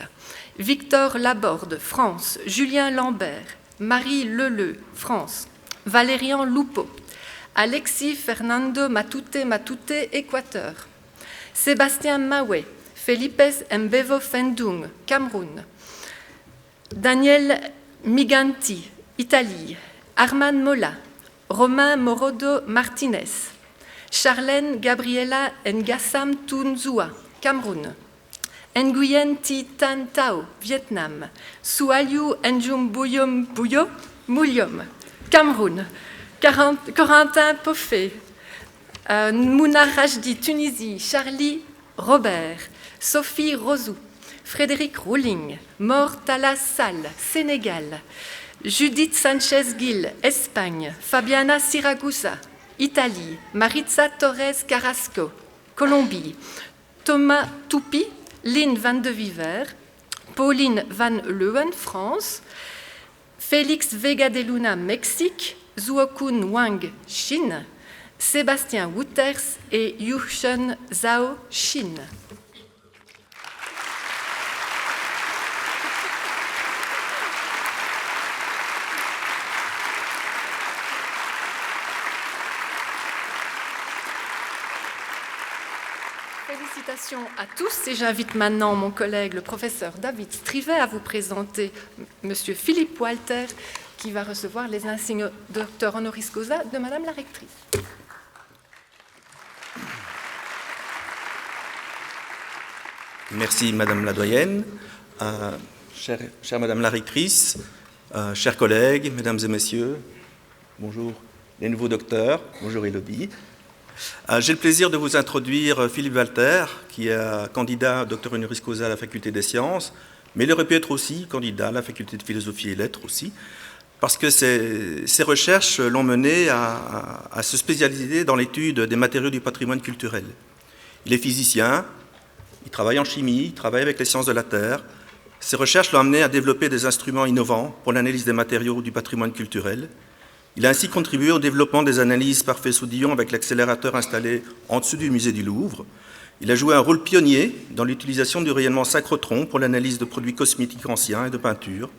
Victor Laborde, France, Julien Lambert, Marie Leleu, France, Valérian Lupo, Alexis Fernando Matute, Équateur, Sébastien Maoué, Felipe Mbevo Fendung, Cameroun, Daniel Miganti, Italie, Arman Mola, Romain Morodo Martinez, Charlène Gabriela Ngassam Tunzua, Cameroun, Nguyen Thi Tan Tao, Vietnam, Sualiu Njum Buyum Buyo, Moulium, Cameroun, Corentin Poffet, Mouna Rajdi, Tunisie, Charlie Robert, Sophie Rosou, Frédéric Rouling, Mor Tala Sall, Sénégal, Judith Sanchez-Gil, Espagne, Fabiana Siragusa, Italie, Maritza Torres Carrasco, Colombie, Thomas Toupi, Lynn Van de Viver, Pauline Van Leeuwen, France, Félix Vega de Luna, Mexique, Zuokun Wang, Chine, Sébastien Wouters et Yushun Zhao, Chine. Félicitations à tous et j'invite maintenant mon collègue, le professeur David Strivet, à vous présenter Monsieur Philippe Walter, qui va recevoir les insignes docteur honoris causa de Madame la rectrice. Merci Madame la doyenne, chère Madame la rectrice, chers collègues, Mesdames et Messieurs, bonjour les nouveaux docteurs, bonjour Élodie. J'ai le plaisir de vous introduire Philippe Walter, qui est candidat docteur honoris causa à la Faculté des Sciences, mais il aurait pu être aussi candidat à la Faculté de Philosophie et Lettres aussi, parce que ses recherches l'ont mené à se spécialiser dans l'étude des matériaux du patrimoine culturel. Il est physicien, il travaille en chimie, il travaille avec les sciences de la Terre. Ses recherches l'ont amené à développer des instruments innovants pour l'analyse des matériaux du patrimoine culturel. Il a ainsi contribué au développement des analyses par Faisceau-Dillon avec l'accélérateur installé en dessous du musée du Louvre. Il a joué un rôle pionnier dans l'utilisation du rayonnement synchrotron pour l'analyse de produits cosmétiques anciens et de peinture.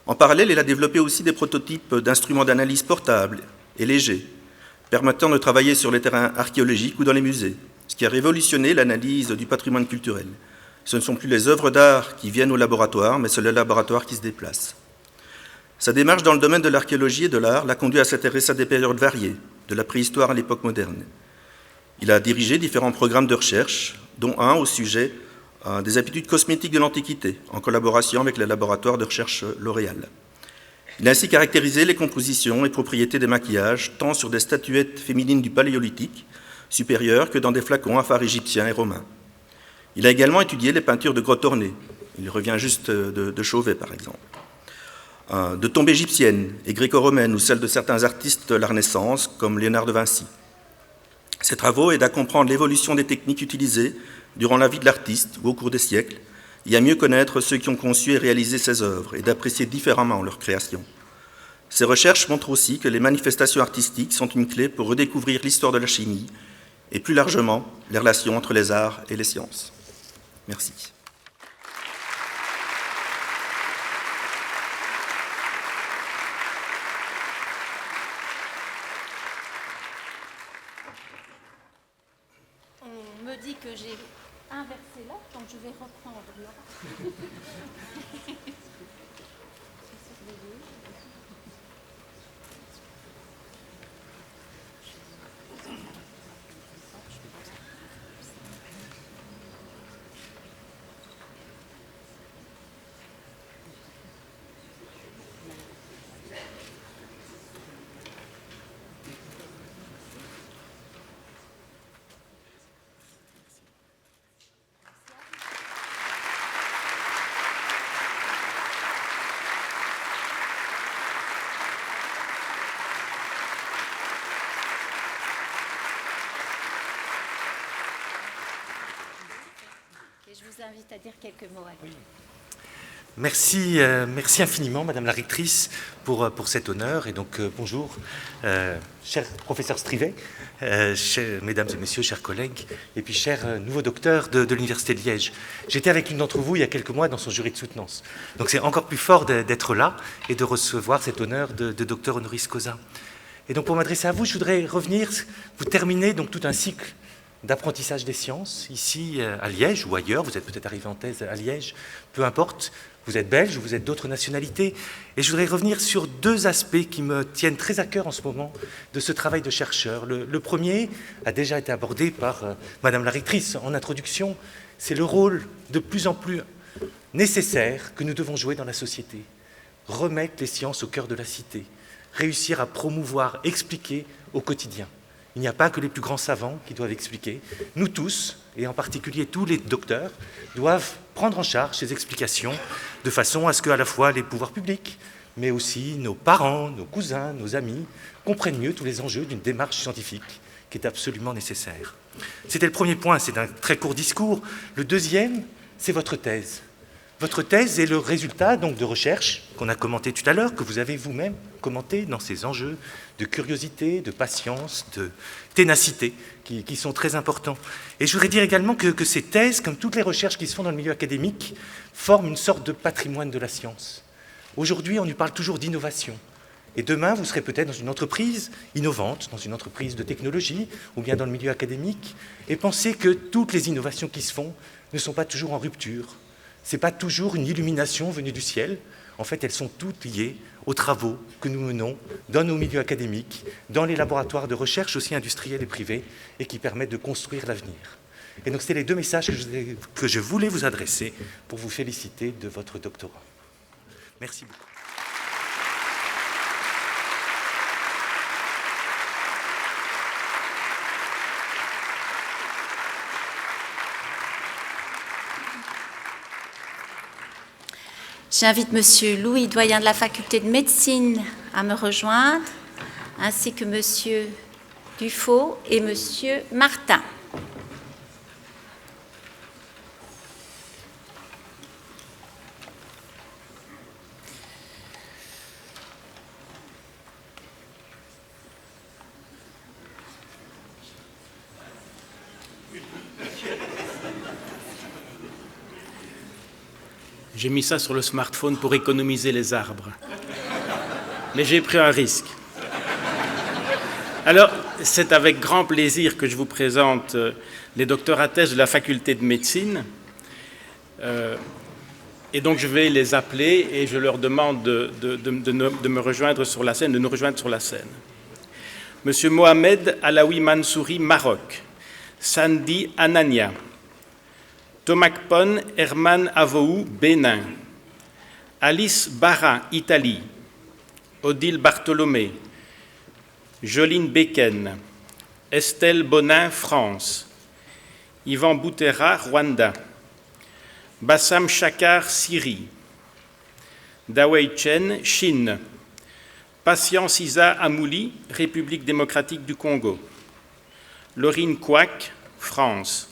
En parallèle, il a développé aussi des prototypes d'instruments d'analyse portables et légers, permettant de travailler sur les terrains archéologiques ou dans les musées, ce qui a révolutionné l'analyse du patrimoine culturel. Ce ne sont plus les œuvres d'art qui viennent au laboratoire, mais c'est le laboratoire qui se déplace. Sa démarche dans le domaine de l'archéologie et de l'art l'a conduit à s'intéresser à des périodes variées, de la préhistoire à l'époque moderne. Il a dirigé différents programmes de recherche, dont un au sujet des aptitudes cosmétiques de l'Antiquité, en collaboration avec le laboratoire de recherche L'Oréal. Il a ainsi caractérisé les compositions et propriétés des maquillages, tant sur des statuettes féminines du Paléolithique supérieur que dans des flacons à phare égyptiens et romains. Il a également étudié les peintures de grottes ornées. Il revient juste de Chauvet, par exemple. De tombes égyptiennes et gréco-romaines ou celles de certains artistes de la Renaissance, comme Léonard de Vinci. Ses travaux aident à comprendre l'évolution des techniques utilisées durant la vie de l'artiste ou au cours des siècles, et à mieux connaître ceux qui ont conçu et réalisé ses œuvres et d'apprécier différemment leur création. Ces recherches montrent aussi que les manifestations artistiques sont une clé pour redécouvrir l'histoire de la chimie et plus largement les relations entre les arts et les sciences. Merci. On me dit que j'ai inversé là, donc je vais reprendre là. Je vous invite à dire quelques mots. Oui. Merci, merci infiniment, Madame la rectrice, pour cet honneur. Et donc, bonjour, cher professeur Strivet, mesdames et messieurs, chers collègues, et puis chers nouveaux docteurs de l'Université de Liège. J'étais avec l'une d'entre vous il y a quelques mois dans son jury de soutenance. Donc, c'est encore plus fort d'être là et de recevoir cet honneur de docteur honoris causa. Et donc, pour m'adresser à vous, je voudrais revenir, vous terminez donc tout un cycle d'apprentissage des sciences, ici à Liège ou ailleurs, vous êtes peut-être arrivé en thèse à Liège, peu importe, vous êtes belge ou vous êtes d'autres nationalités, et je voudrais revenir sur deux aspects qui me tiennent très à cœur en ce moment de ce travail de chercheur. Le premier a déjà été abordé par Madame la rectrice en introduction, c'est le rôle de plus en plus nécessaire que nous devons jouer dans la société, remettre les sciences au cœur de la cité, réussir à promouvoir, expliquer au quotidien. Il n'y a pas que les plus grands savants qui doivent expliquer. Nous tous, et en particulier tous les docteurs, doivent prendre en charge ces explications de façon à ce qu'à la fois les pouvoirs publics, mais aussi nos parents, nos cousins, nos amis, comprennent mieux tous les enjeux d'une démarche scientifique qui est absolument nécessaire. C'était le premier point, c'est un très court discours. Le deuxième, c'est votre thèse. Votre thèse est le résultat donc de recherches qu'on a commentées tout à l'heure, que vous avez vous-même commenté dans ces enjeux de curiosité, de patience, de ténacité, qui sont très importants. Et je voudrais dire également que ces thèses, comme toutes les recherches qui se font dans le milieu académique, forment une sorte de patrimoine de la science. Aujourd'hui, on nous parle toujours d'innovation. Et demain, vous serez peut-être dans une entreprise innovante, dans une entreprise de technologie, ou bien dans le milieu académique, et pensez que toutes les innovations qui se font ne sont pas toujours en rupture. Ce n'est pas toujours une illumination venue du ciel. En fait, elles sont toutes liées aux travaux que nous menons dans nos milieux académiques, dans les laboratoires de recherche aussi industriels et privés, et qui permettent de construire l'avenir. Et donc, c'est les deux messages que je voulais vous adresser pour vous féliciter de votre doctorat. Merci beaucoup. J'invite Monsieur Louis, doyen de la faculté de médecine, à me rejoindre, ainsi que Monsieur Dufaux et Monsieur Martin. J'ai mis ça sur le smartphone pour économiser les arbres. Mais j'ai pris un risque. Alors, c'est avec grand plaisir que je vous présente les docteurs à thèse de la faculté de médecine. Et donc, je vais les appeler et je leur demande de me rejoindre sur la scène, de nous rejoindre sur la scène. Monsieur Mohamed Alaoui Mansouri, Maroc. Sandi Anania. Tomakpon Herman Avou, Bénin. Alice Barra, Italie. Odile Bartholomé. Joline Beken. Estelle Bonin, France. Yvan Boutera, Rwanda. Bassam Chakar, Syrie. Dawei Chen, Chine. Patience Isa Amouli, République démocratique du Congo. Laurine Kouak, France.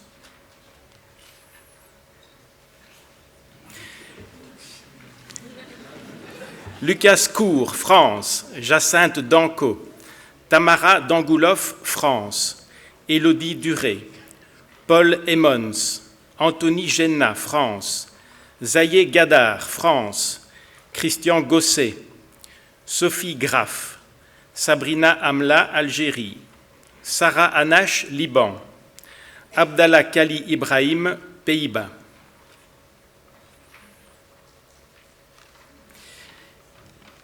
Lucas Cour, France. Jacinthe Danco. Tamara Dangoulov, France. Élodie Duré. Paul Emmons. Anthony Genna, France. Zayé Gadar, France. Christian Gosset. Sophie Graff. Sabrina Amla, Algérie. Sarah Anache, Liban. Abdallah Kali Ibrahim, Pays-Bas.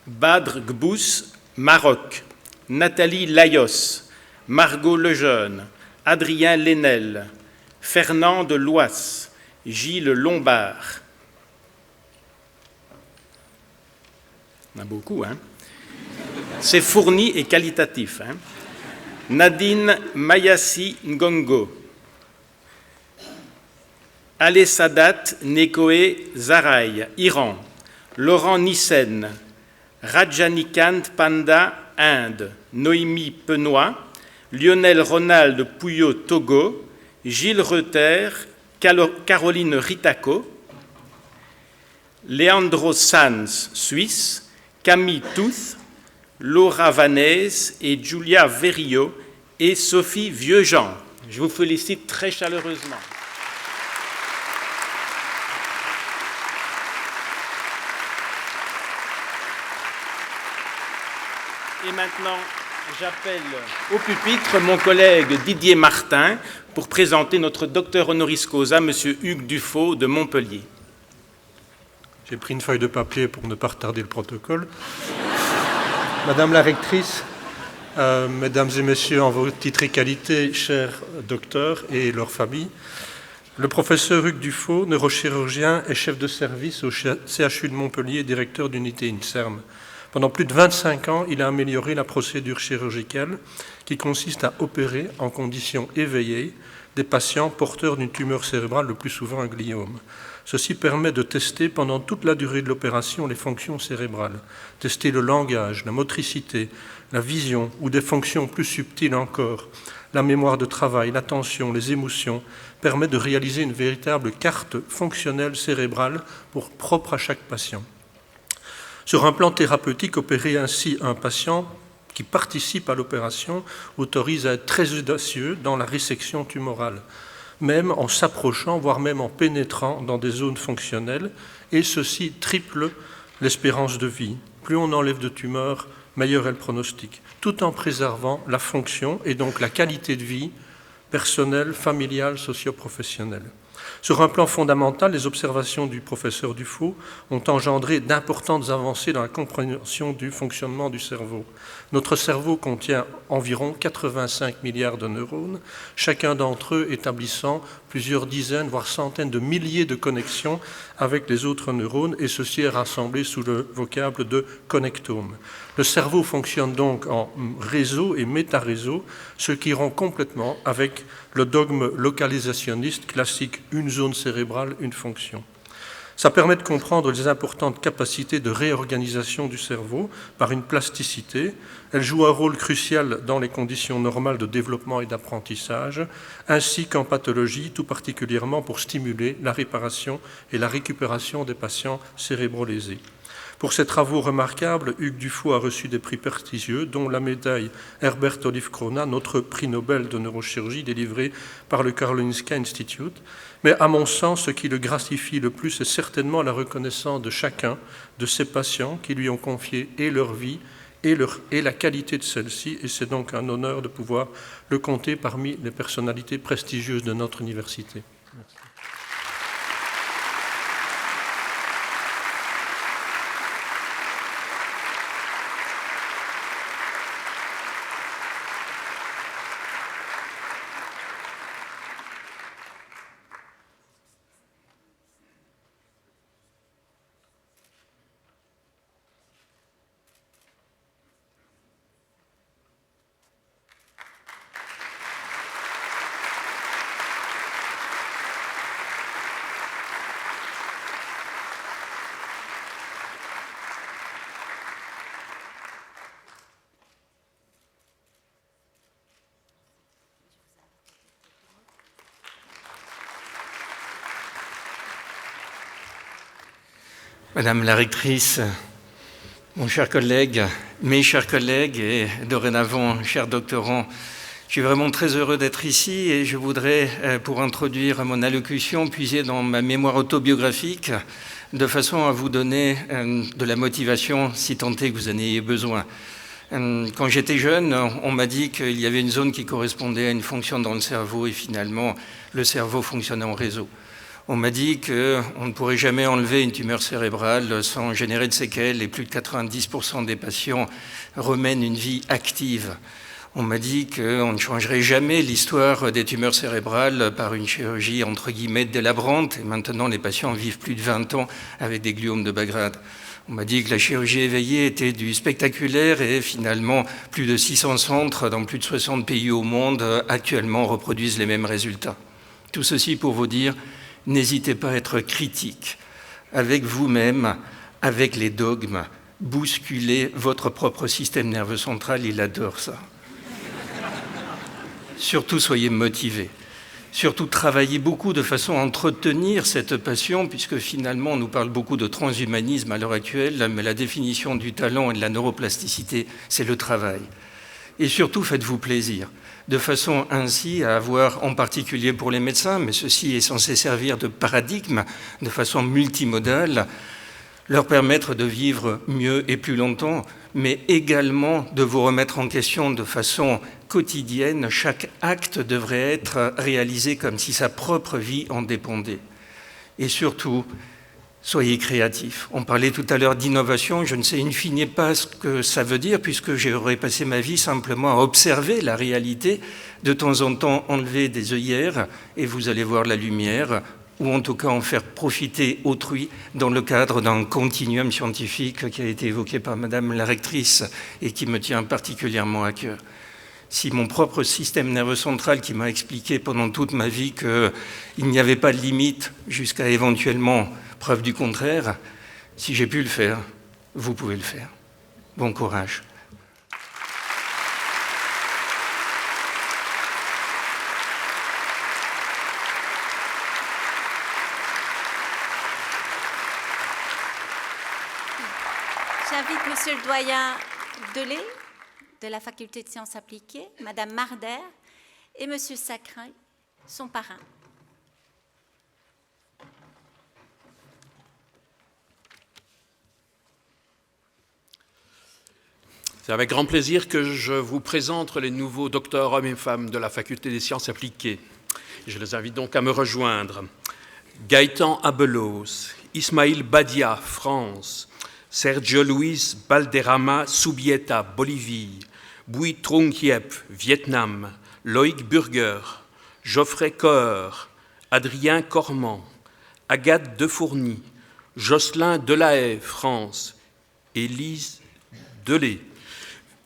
Badr Gbous, Maroc. Nathalie Layos. Margot Lejeune. Adrien Lenel. Fernand de Lois. Gilles Lombard. On a beaucoup, hein? C'est fourni et qualitatif, hein? Nadine Mayassi Ngongo. Ale Sadat Nekoe Zaraï, Iran. Laurent Nissen. Rajanikant Panda, Inde. Noémie Penoy. Lionel Ronald Pouillot, Togo. Gilles Reuter. Caroline Ritako. Leandro Sanz, Suisse. Camille Touth. Laura Vanès et Julia Verrio et Sophie Vieux-Jean. Je vous félicite très chaleureusement. Et maintenant, j'appelle au pupitre mon collègue Didier Martin pour présenter notre docteur honoris causa, M. Hugues Dufaux de Montpellier. J'ai pris une feuille de papier pour ne pas retarder le protocole. Madame la rectrice, mesdames et messieurs, en vos titres et qualités, chers docteurs et leurs familles, le professeur Hugues Dufaux, neurochirurgien et chef de service au CHU de Montpellier, directeur d'unité INSERM. Pendant plus de 25 ans, il a amélioré la procédure chirurgicale qui consiste à opérer en conditions éveillées des patients porteurs d'une tumeur cérébrale, le plus souvent un gliome. Ceci permet de tester pendant toute la durée de l'opération les fonctions cérébrales, tester le langage, la motricité, la vision ou des fonctions plus subtiles encore, la mémoire de travail, l'attention, les émotions, permet de réaliser une véritable carte fonctionnelle cérébrale propre à chaque patient. Sur un plan thérapeutique, opérer ainsi un patient qui participe à l'opération autorise à être très audacieux dans la résection tumorale, même en s'approchant, voire même en pénétrant dans des zones fonctionnelles, et ceci triple l'espérance de vie. Plus on enlève de tumeurs, meilleur est le pronostic, tout en préservant la fonction et donc la qualité de vie personnelle, familiale, socio-professionnelle. Sur un plan fondamental, les observations du professeur Dufaux ont engendré d'importantes avancées dans la compréhension du fonctionnement du cerveau. Notre cerveau contient environ 85 milliards de neurones, chacun d'entre eux établissant plusieurs dizaines, voire centaines de milliers de connexions avec les autres neurones, et ceci est rassemblé sous le vocable de connectome. Le cerveau fonctionne donc en réseau et métaréseau, ce qui rompt complètement avec le dogme localisationniste classique, une zone cérébrale, une fonction. Ça permet de comprendre les importantes capacités de réorganisation du cerveau par une plasticité. Elle joue un rôle crucial dans les conditions normales de développement et d'apprentissage, ainsi qu'en pathologie, tout particulièrement pour stimuler la réparation et la récupération des patients cérébro-lésés. Pour ses travaux remarquables, Hugues Dufaux a reçu des prix prestigieux, dont la médaille Herbert Olive Krona, notre prix Nobel de neurochirurgie délivré par le Karolinska Institute. Mais à mon sens, ce qui le gratifie le plus est certainement la reconnaissance de chacun de ces patients qui lui ont confié et leur vie et la qualité de celle-ci, et c'est donc un honneur de pouvoir le compter parmi les personnalités prestigieuses de notre université. Merci. Madame la rectrice, mon cher collègue, mes chers collègues et dorénavant chers doctorants, je suis vraiment très heureux d'être ici et je voudrais, pour introduire mon allocution, puiser dans ma mémoire autobiographique de façon à vous donner de la motivation si tant est que vous en ayez besoin. Quand j'étais jeune, on m'a dit qu'il y avait une zone qui correspondait à une fonction dans le cerveau et finalement, le cerveau fonctionnait en réseau. On m'a dit qu'on ne pourrait jamais enlever une tumeur cérébrale sans générer de séquelles et plus de 90% des patients remènent une vie active. On m'a dit qu'on ne changerait jamais l'histoire des tumeurs cérébrales par une chirurgie entre guillemets délabrante et maintenant les patients vivent plus de 20 ans avec des gliomes de bas grade. On m'a dit que la chirurgie éveillée était du spectaculaire et finalement plus de 600 centres dans plus de 60 pays au monde actuellement reproduisent les mêmes résultats. Tout ceci pour vous dire, n'hésitez pas à être critique avec vous-même, avec les dogmes. Bousculez votre propre système nerveux central, il adore ça. Surtout, soyez motivés. Surtout, travaillez beaucoup de façon à entretenir cette passion, puisque finalement, on nous parle beaucoup de transhumanisme à l'heure actuelle, mais la définition du talent et de la neuroplasticité, c'est le travail. Et surtout, faites-vous plaisir, de façon ainsi à avoir, en particulier pour les médecins, mais ceci est censé servir de paradigme, de façon multimodale, leur permettre de vivre mieux et plus longtemps, mais également de vous remettre en question de façon quotidienne. Chaque acte devrait être réalisé comme si sa propre vie en dépendait. Et surtout, soyez créatifs. On parlait tout à l'heure d'innovation, je ne sais in fine pas ce que ça veut dire, puisque j'aurais passé ma vie simplement à observer la réalité, de temps en temps enlever des œillères, et vous allez voir la lumière, ou en tout cas en faire profiter autrui dans le cadre d'un continuum scientifique qui a été évoqué par Madame la rectrice et qui me tient particulièrement à cœur. Si mon propre système nerveux central qui m'a expliqué pendant toute ma vie qu'il n'y avait pas de limite jusqu'à éventuellement preuve du contraire, si j'ai pu le faire, vous pouvez le faire. Bon courage. J'invite Monsieur le doyen Delay de la faculté de sciences appliquées, Madame Marder et Monsieur Sacrin, son parrain. C'est avec grand plaisir que je vous présente les nouveaux docteurs hommes et femmes de la faculté des sciences appliquées. Je les invite donc à me rejoindre. Gaëtan Abelos, Ismaïl Badia, France, Sergio Luis Balderrama Subieta, Bolivie, Bui Trung Hiep, Vietnam, Loïc Burger, Geoffrey Coeur, Adrien Cormand, Agathe Defourny, Jocelyn Delahaye, France, Élise Delay,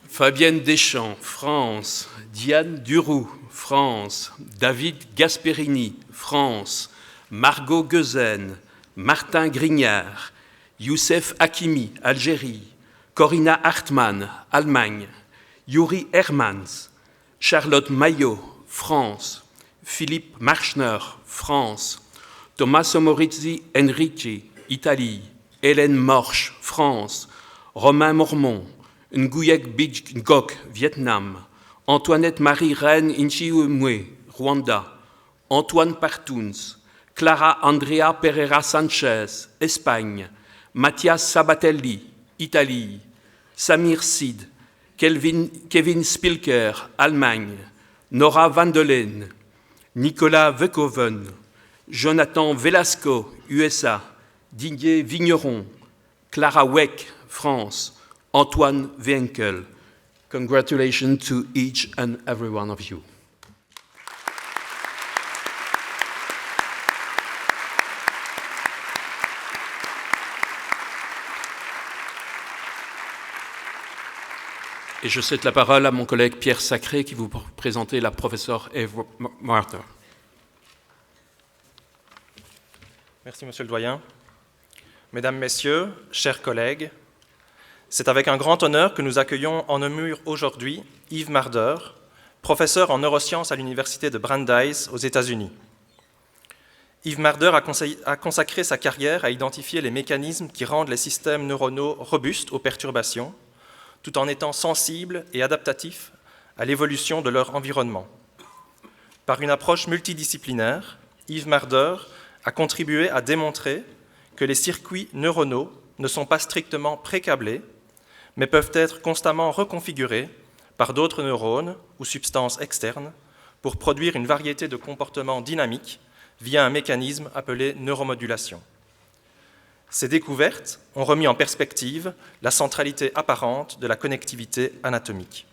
Fabienne Deschamps, France, Diane Duroux, France, David Gasperini, France, Margot Guezen, Martin Grignard, Youssef Hakimi, Algérie, Corinna Hartmann, Allemagne, Yuri Hermans, Charlotte Maillot, France, Philippe Marschner, France, Tommaso Morizzi Enrici, Italie, Hélène Morsch, France, Romain Mormont, Nguyek Bij Ngok, Vietnam, Antoinette Marie Reine Inchiumwe, Rwanda, Antoine Partouns, Clara Andrea Pereira Sanchez, Espagne, Mathias Sabatelli, Italie, Samir Sid, Kevin Spilker, Allemagne, Nora Vandelen, Nicolas Vekoven, Jonathan Velasco, USA, Didier Vigneron, Clara Weck, France, Antoine Winkel. Congratulations to each and every one of you. Et je cède la parole à mon collègue Pierre Sacré qui vous présenter la professeure Eve Martha. Merci, Monsieur le doyen. Mesdames, Messieurs, chers collègues, c'est avec un grand honneur que nous accueillons en Namur aujourd'hui Yves Marder, professeur en neurosciences à l'Université de Brandeis aux États-Unis. Yves Marder a consacré sa carrière à identifier les mécanismes qui rendent les systèmes neuronaux robustes aux perturbations, tout en étant sensibles et adaptatifs à l'évolution de leur environnement. Par une approche multidisciplinaire, Yves Marder a contribué à démontrer que les circuits neuronaux ne sont pas strictement précablés, mais peuvent être constamment reconfigurés par d'autres neurones ou substances externes pour produire une variété de comportements dynamiques via un mécanisme appelé neuromodulation. Ces découvertes ont remis en perspective la centralité apparente de la connectivité anatomique.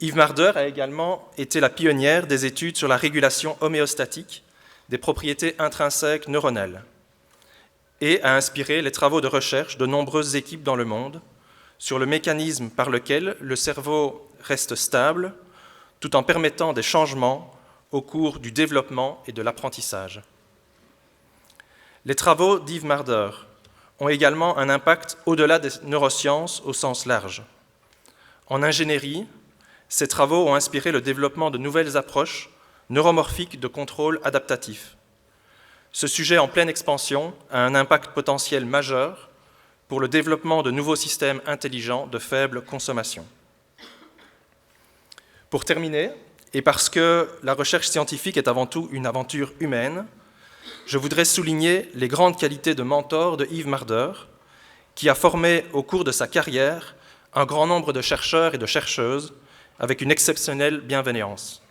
Yves Marder a également été la pionnière des études sur la régulation homéostatique des propriétés intrinsèques neuronales et a inspiré les travaux de recherche de nombreuses équipes dans le monde sur le mécanisme par lequel le cerveau reste stable tout en permettant des changements au cours du développement et de l'apprentissage. Les travaux d'Yves Marder ont également un impact au-delà des neurosciences au sens large. En ingénierie, ces travaux ont inspiré le développement de nouvelles approches neuromorphiques de contrôle adaptatif. Ce sujet en pleine expansion a un impact potentiel majeur pour le développement de nouveaux systèmes intelligents de faible consommation. Pour terminer, et parce que la recherche scientifique est avant tout une aventure humaine, je voudrais souligner les grandes qualités de mentor de Yves Marder, qui a formé au cours de sa carrière un grand nombre de chercheurs et de chercheuses avec une exceptionnelle bienveillance.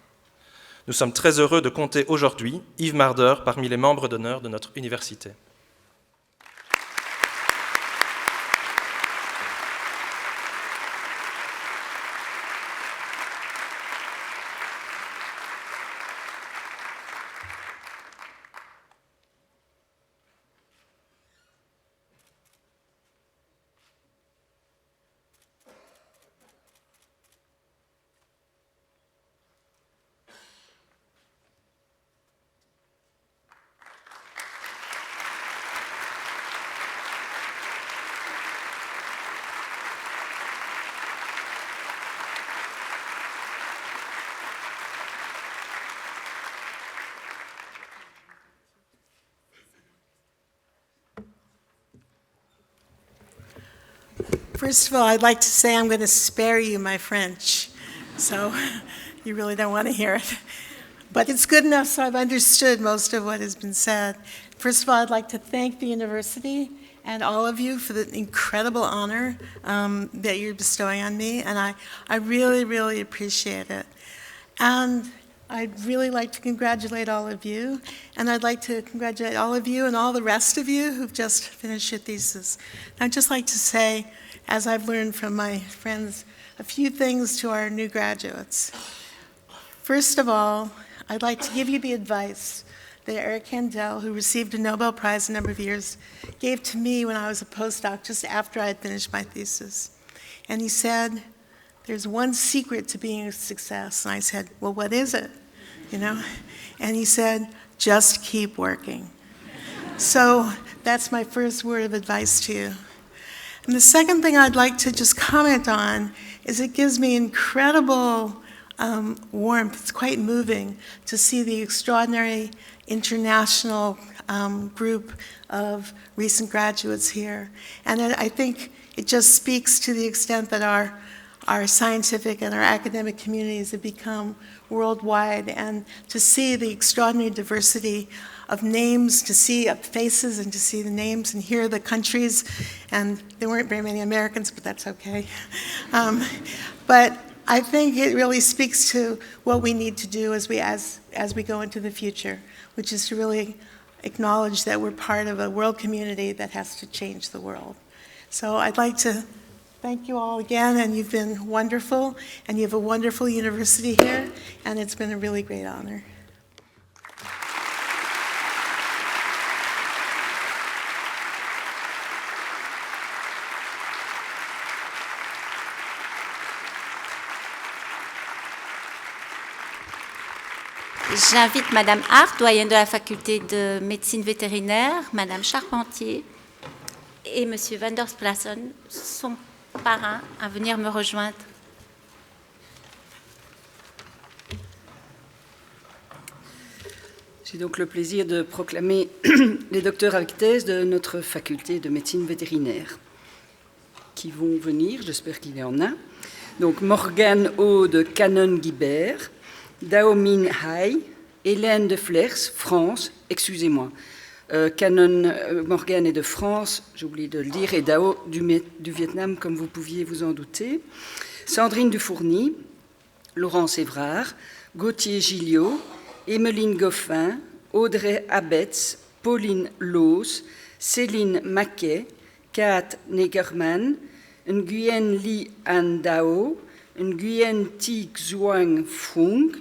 Nous sommes très heureux de compter aujourd'hui Yves Marder parmi les membres d'honneur de notre université. First of all, I'd like to say I'm going to spare you my French, so you really don't want to hear it. But it's good enough so I've understood most of what has been said. First of all, I'd like to thank the university and all of you for the incredible honor that you're bestowing on me, and I really, really appreciate it. And I'd really like to congratulate all of you, and I'd like to congratulate all of you and all the rest of you who've just finished your thesis. And I'd just like to say, as I've learned from my friends, a few things to our new graduates. First of all, I'd like to give you the advice that Eric Kandel, who received a Nobel Prize a number of years, gave to me when I was a postdoc just after I had finished my thesis. And he said, there's one secret to being a success. And I said, well, what is it? And he said, just keep working. So that's my first word of advice to you. And the second thing I'd like to just comment on is it gives me incredible warmth. It's quite moving to see the extraordinary international group of recent graduates here. And I think it just speaks to the extent that our scientific and our academic communities have become worldwide, and to see the extraordinary diversity of names, to see faces and to see the names and hear the countries. And there weren't very many Americans, but that's okay. But I think it really speaks to what we need to do as we go into the future, which is to really acknowledge that we're part of a world community that has to change the world. So I'd like to thank you all again, and you've been wonderful, and you have a wonderful university here, and it's been a really great honor. J'invite Madame Hart, doyenne de la faculté de médecine vétérinaire, Madame Charpentier et Monsieur Van der Splassen, son parrain, à venir me rejoindre. J'ai donc le plaisir de proclamer les docteurs avec thèse de notre faculté de médecine vétérinaire qui vont venir, j'espère qu'il y en a. Donc Morgane Aude Canon-Guibert, Daomin Hai, Hélène de Flers, France, excusez-moi, Morgane est de France, j'ai oublié de le dire, et Dao du Vietnam, comme vous pouviez vous en douter. Sandrine Dufourny, Laurence Évrard, Gauthier Gilliot, Emmeline Goffin, Audrey Abetz, Pauline Loos, Céline Maquet, Kat Negerman, Nguyen Li An Dao, Nguyen Thi Xuang Phung,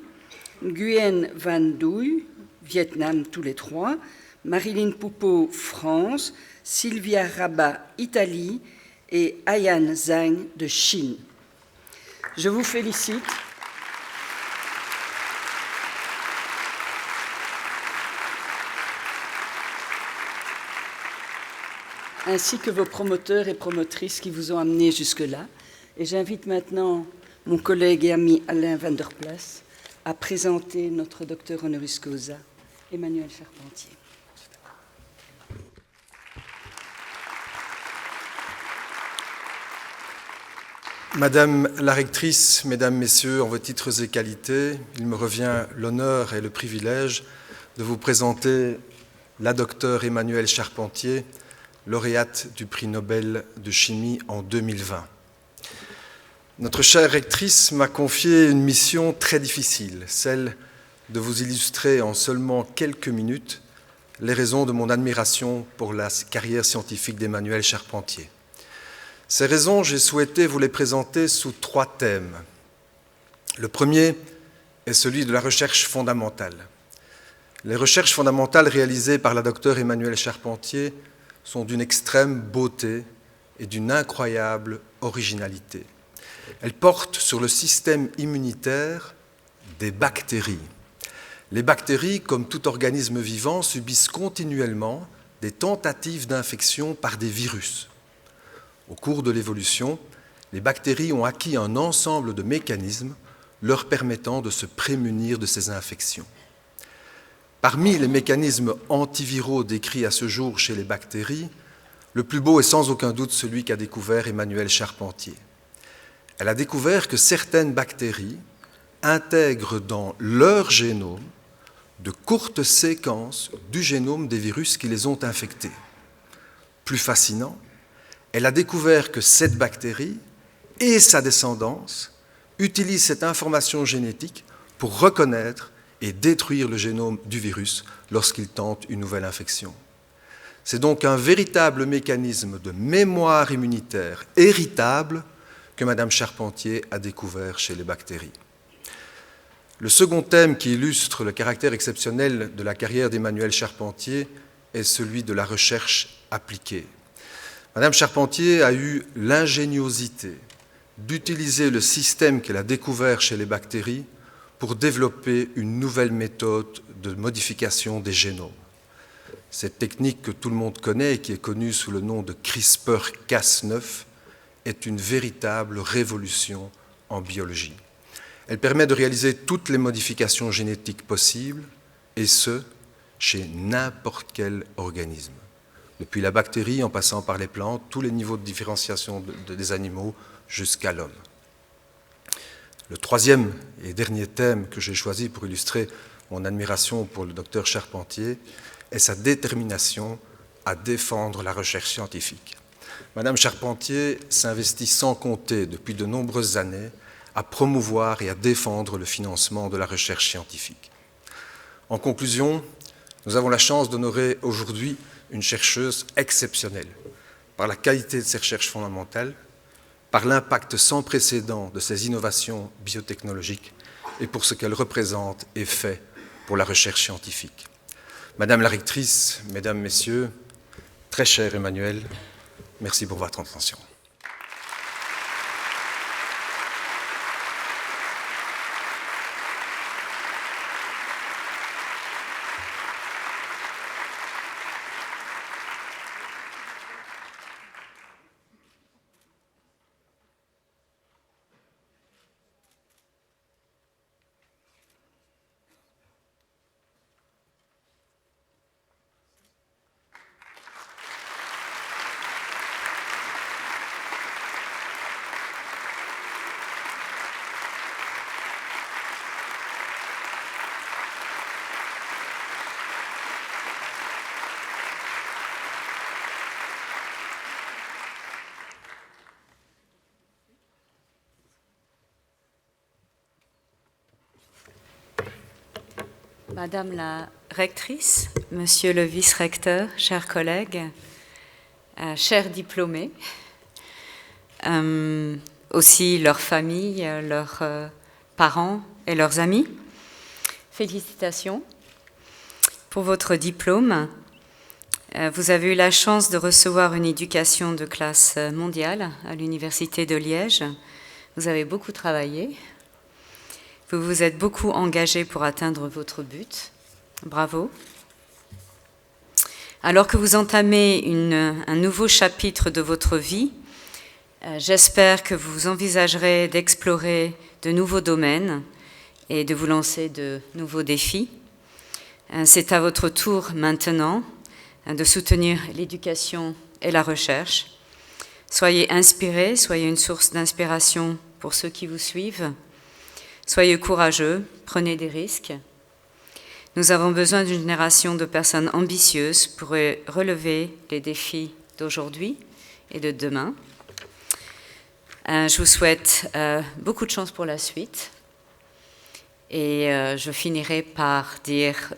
Nguyen Van Duy, Vietnam tous les trois, Marilyn Poupeau, France, Sylvia Rabat, Italie, et Ayan Zhang de Chine. Je vous félicite. Ainsi que vos promoteurs et promotrices qui vous ont amenés jusque-là. Et j'invite maintenant mon collègue et ami Alain Van der Plas à présenter notre docteur honoris causa, Emmanuel Charpentier. Madame la rectrice, Mesdames, Messieurs, en vos titres et qualités, il me revient l'honneur et le privilège de vous présenter la docteure Emmanuelle Charpentier, lauréate du prix Nobel de chimie en 2020. Notre chère rectrice m'a confié une mission très difficile, celle de vous illustrer en seulement quelques minutes les raisons de mon admiration pour la carrière scientifique d'Emmanuelle Charpentier. Ces raisons, j'ai souhaité vous les présenter sous 3 thèmes. Le premier est celui de la recherche fondamentale. Les recherches fondamentales réalisées par la docteure Emmanuelle Charpentier sont d'une extrême beauté et d'une incroyable originalité. Elles portent sur le système immunitaire des bactéries. Les bactéries, comme tout organisme vivant, subissent continuellement des tentatives d'infection par des virus. Au cours de l'évolution, les bactéries ont acquis un ensemble de mécanismes leur permettant de se prémunir de ces infections. Parmi les mécanismes antiviraux décrits à ce jour chez les bactéries, le plus beau est sans aucun doute celui qu'a découvert Emmanuelle Charpentier. Elle a découvert que certaines bactéries intègrent dans leur génome de courtes séquences du génome des virus qui les ont infectés. Plus fascinant, elle a découvert que cette bactérie et sa descendance utilisent cette information génétique pour reconnaître et détruire le génome du virus lorsqu'il tente une nouvelle infection. C'est donc un véritable mécanisme de mémoire immunitaire héritable que Mme Charpentier a découvert chez les bactéries. Le second thème qui illustre le caractère exceptionnel de la carrière d'Emmanuelle Charpentier est celui de la recherche appliquée. Mme Charpentier a eu l'ingéniosité d'utiliser le système qu'elle a découvert chez les bactéries pour développer une nouvelle méthode de modification des génomes. Cette technique que tout le monde connaît et qui est connue sous le nom de CRISPR-Cas9 est une véritable révolution en biologie. Elle permet de réaliser toutes les modifications génétiques possibles, et ce, chez n'importe quel organisme. Depuis la bactérie, en passant par les plantes, tous les niveaux de différenciation des animaux jusqu'à l'homme. Le troisième et dernier thème que j'ai choisi pour illustrer mon admiration pour le docteur Charpentier est sa détermination à défendre la recherche scientifique. Madame Charpentier s'investit sans compter depuis de nombreuses années à promouvoir et à défendre le financement de la recherche scientifique. En conclusion, nous avons la chance d'honorer aujourd'hui une chercheuse exceptionnelle par la qualité de ses recherches fondamentales, par l'impact sans précédent de ses innovations biotechnologiques et pour ce qu'elle représente et fait pour la recherche scientifique. Madame la rectrice, Mesdames, Messieurs, très cher Emmanuel, merci pour votre attention. Madame la rectrice, Monsieur le vice-recteur, chers collègues, chers diplômés, aussi leurs familles, leurs parents et leurs amis, félicitations pour votre diplôme. Vous avez eu la chance de recevoir une éducation de classe mondiale à l'Université de Liège. Vous avez beaucoup travaillé. Vous vous êtes beaucoup engagé pour atteindre votre but. Bravo. Alors que vous entamez un nouveau chapitre de votre vie, j'espère que vous envisagerez d'explorer de nouveaux domaines et de vous lancer de nouveaux défis. C'est à votre tour maintenant de soutenir l'éducation et la recherche. Soyez inspirés, soyez une source d'inspiration pour ceux qui vous suivent. Soyez courageux, prenez des risques. Nous avons besoin d'une génération de personnes ambitieuses pour relever les défis d'aujourd'hui et de demain. Je vous souhaite beaucoup de chance pour la suite. Et je finirai par dire,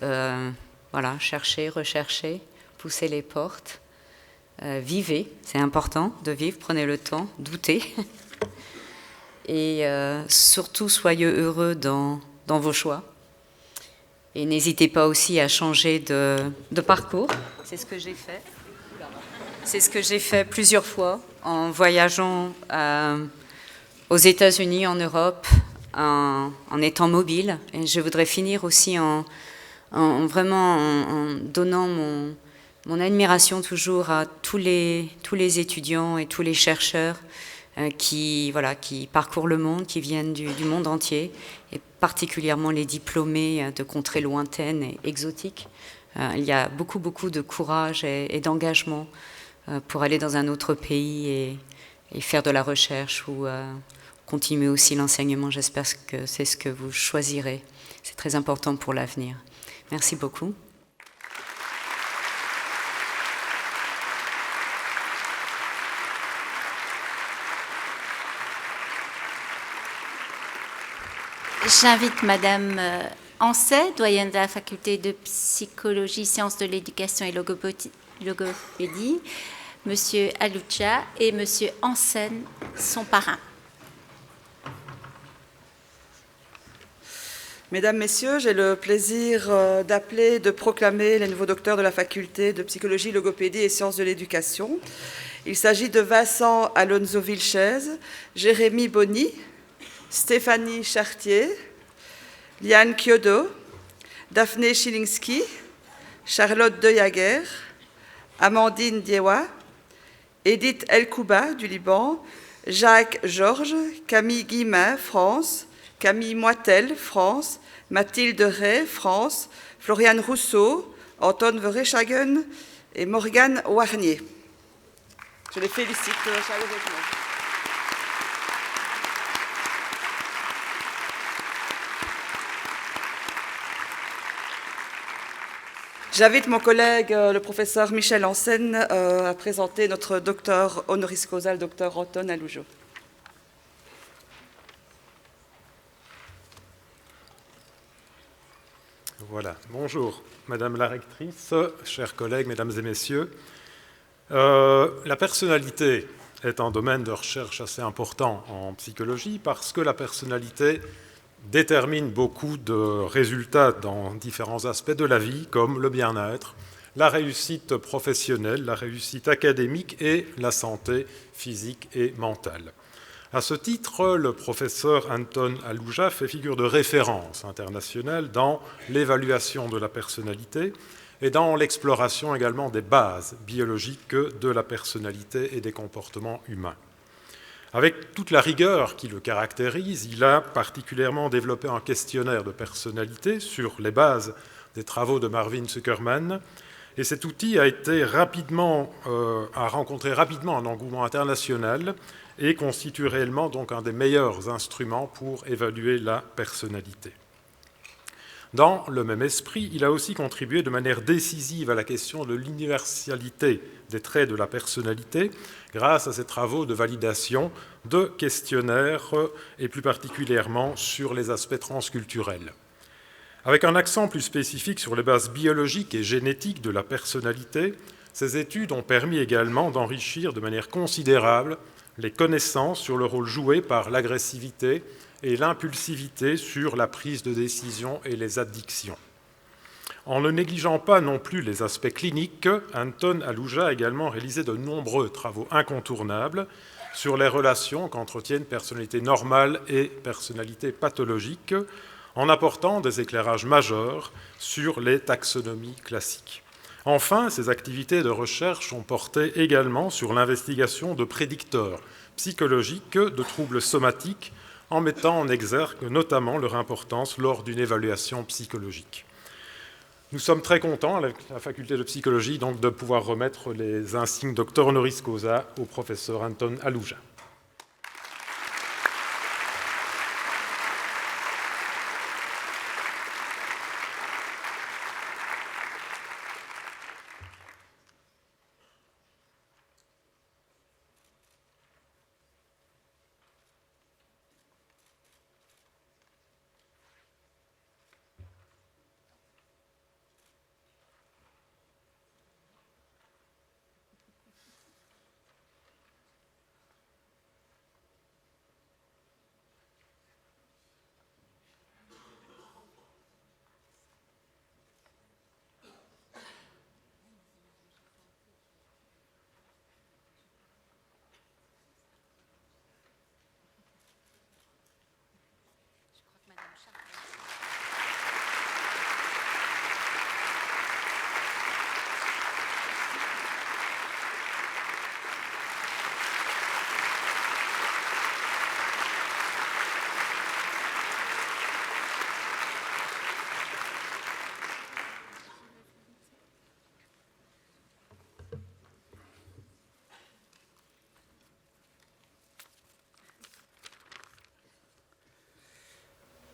voilà, cherchez, recherchez, poussez les portes, vivez, c'est important de vivre, prenez le temps, doutez. Et surtout, soyez heureux dans vos choix. Et n'hésitez pas aussi à changer de parcours. C'est ce que j'ai fait. C'est ce que j'ai fait plusieurs fois en voyageant aux États-Unis, en Europe, en étant mobile. Et je voudrais finir aussi en donnant mon admiration toujours à tous les étudiants et tous les chercheurs qui parcourent le monde, qui viennent du monde entier, et particulièrement les diplômés de contrées lointaines et exotiques. Il y a beaucoup de courage et d'engagement pour aller dans un autre pays et faire de la recherche ou continuer aussi l'enseignement. J'espère que c'est ce que vous choisirez. C'est très important pour l'avenir. Merci beaucoup. J'invite Madame Ancet, doyenne de la faculté de psychologie, sciences de l'éducation et logopédie, Monsieur Alucha et Monsieur Hansen, son parrain. Mesdames, Messieurs, j'ai le plaisir de proclamer les nouveaux docteurs de la faculté de psychologie, logopédie et sciences de l'éducation. Il s'agit de Vincent Alonso Vilches, Jérémy Bonny, Stéphanie Chartier, Liane Kyodo, Daphné Chilinski, Charlotte De Jager, Amandine Diewa, Edith Elkouba du Liban, Jacques Georges, Camille Guillemin, France, Camille Moitel, France, Mathilde Ray, France, Floriane Rousseau, Anton Verreschagen et Morgane Warnier. Je les félicite chaleureusement. J'invite mon collègue, le professeur Michel Hansen, à présenter notre docteur honoris causa, le docteur Anton Alujo. Voilà, bonjour Madame la rectrice, chers collègues, Mesdames et Messieurs. La personnalité est un domaine de recherche assez important en psychologie parce que la personnalité détermine beaucoup de résultats dans différents aspects de la vie, comme le bien-être, la réussite professionnelle, la réussite académique et la santé physique et mentale. À ce titre, le professeur Anton Aluja fait figure de référence internationale dans l'évaluation de la personnalité et dans l'exploration également des bases biologiques de la personnalité et des comportements humains. Avec toute la rigueur qui le caractérise, il a particulièrement développé un questionnaire de personnalité sur les bases des travaux de Marvin Zuckerman, et cet outil a rencontré rapidement un engouement international et constitue réellement donc un des meilleurs instruments pour évaluer la personnalité. Dans le même esprit, il a aussi contribué de manière décisive à la question de l'universalité des traits de la personnalité grâce à ses travaux de validation de questionnaires et plus particulièrement sur les aspects transculturels. Avec un accent plus spécifique sur les bases biologiques et génétiques de la personnalité, ces études ont permis également d'enrichir de manière considérable les connaissances sur le rôle joué par l'agressivité et l'impulsivité sur la prise de décision et les addictions. En ne négligeant pas non plus les aspects cliniques, Anton Aluja a également réalisé de nombreux travaux incontournables sur les relations qu'entretiennent personnalité normale et personnalité pathologique, en apportant des éclairages majeurs sur les taxonomies classiques. Enfin, ces activités de recherche ont porté également sur l'investigation de prédicteurs psychologiques de troubles somatiques, en mettant en exergue notamment leur importance lors d'une évaluation psychologique. Nous sommes très contents, avec la faculté de psychologie, donc, de pouvoir remettre les insignes docteur honoris causa au professeur Anton Aluja.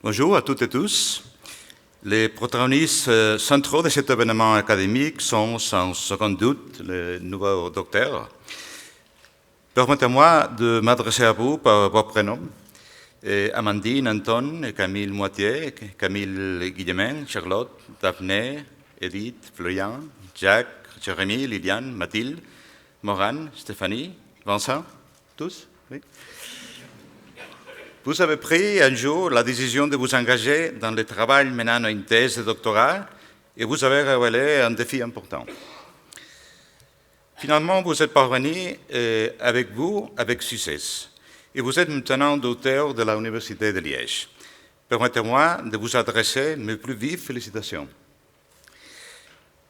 Bonjour à toutes et tous. Les protagonistes centraux de cet événement académique sont sans aucun doute les nouveaux docteurs. Permettez-moi de m'adresser à vous par vos prénoms. Amandine, Anton, Camille Moitié, Camille Guillemin, Charlotte, Daphné, Edith, Florian, Jacques, Jérémy, Liliane, Mathilde, Morane, Stéphanie, Vincent, tous, oui. Vous avez pris un jour la décision de vous engager dans le travail menant à une thèse de doctorat et vous avez révélé un défi important. Finalement, vous êtes parvenu avec succès et vous êtes maintenant docteur de l'Université de Liège. Permettez-moi de vous adresser mes plus vives félicitations.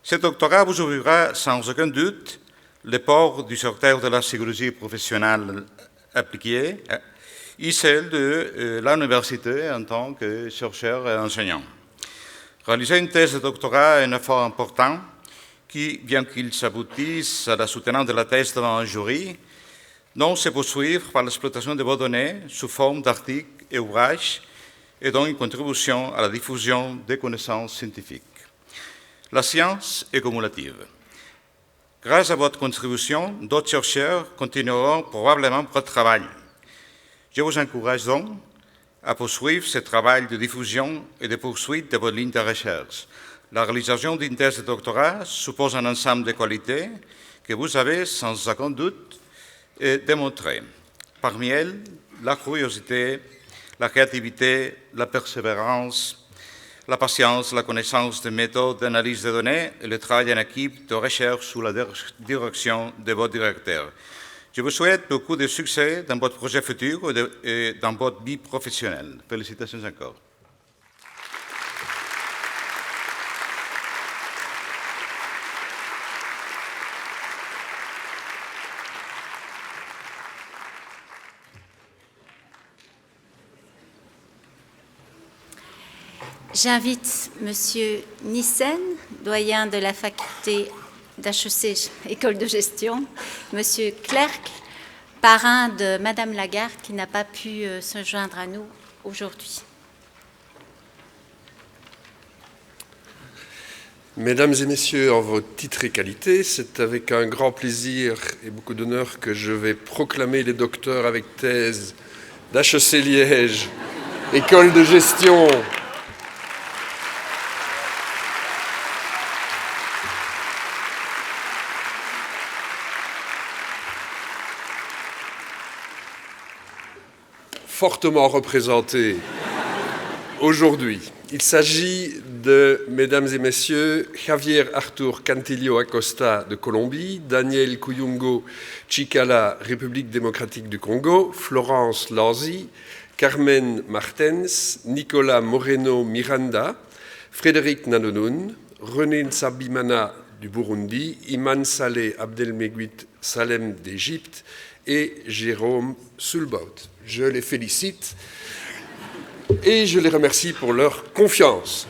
Ce doctorat vous ouvrira sans aucun doute les portes du secteur de la psychologie professionnelle appliquée et celle de l'université en tant que chercheur et enseignant. Réaliser une thèse de doctorat est un effort important qui, bien qu'il s'aboutisse à la soutenance de la thèse devant un jury, non se poursuivre par l'exploitation de vos données sous forme d'articles et ouvrages et donc une contribution à la diffusion des connaissances scientifiques. La science est cumulative. Grâce à votre contribution, d'autres chercheurs continueront probablement votre travail. Je vous encourage donc à poursuivre ce travail de diffusion et de poursuite de votre ligne de recherche. La réalisation d'une thèse de doctorat suppose un ensemble de qualités que vous avez sans aucun doute démontrées. Parmi elles, la curiosité, la créativité, la persévérance, la patience, la connaissance des méthodes d'analyse des données et le travail en équipe de recherche sous la direction de votre directeur. Je vous souhaite beaucoup de succès dans votre projet futur et dans votre vie professionnelle. Félicitations encore. J'invite Monsieur Nissen, doyen de la faculté d'HEC, École de gestion, Monsieur Clerc, parrain de Madame Lagarde, qui n'a pas pu se joindre à nous aujourd'hui. Mesdames et messieurs, en vos titres et qualités, c'est avec un grand plaisir et beaucoup d'honneur que je vais proclamer les docteurs avec thèse d'HEC Liège, École de gestion, fortement représentés aujourd'hui. Il s'agit de, mesdames et messieurs, Javier Artur Cantillo Acosta de Colombie, Daniel Kuyungo Chikala, République démocratique du Congo, Florence Lanzi, Carmen Martens, Nicolas Moreno Miranda, Frédéric Nanonoun, René Nsabimana du Burundi, Iman Saleh Abdelmeguit Salem d'Égypte et Jérôme Sulbaut. Je les félicite et je les remercie pour leur confiance.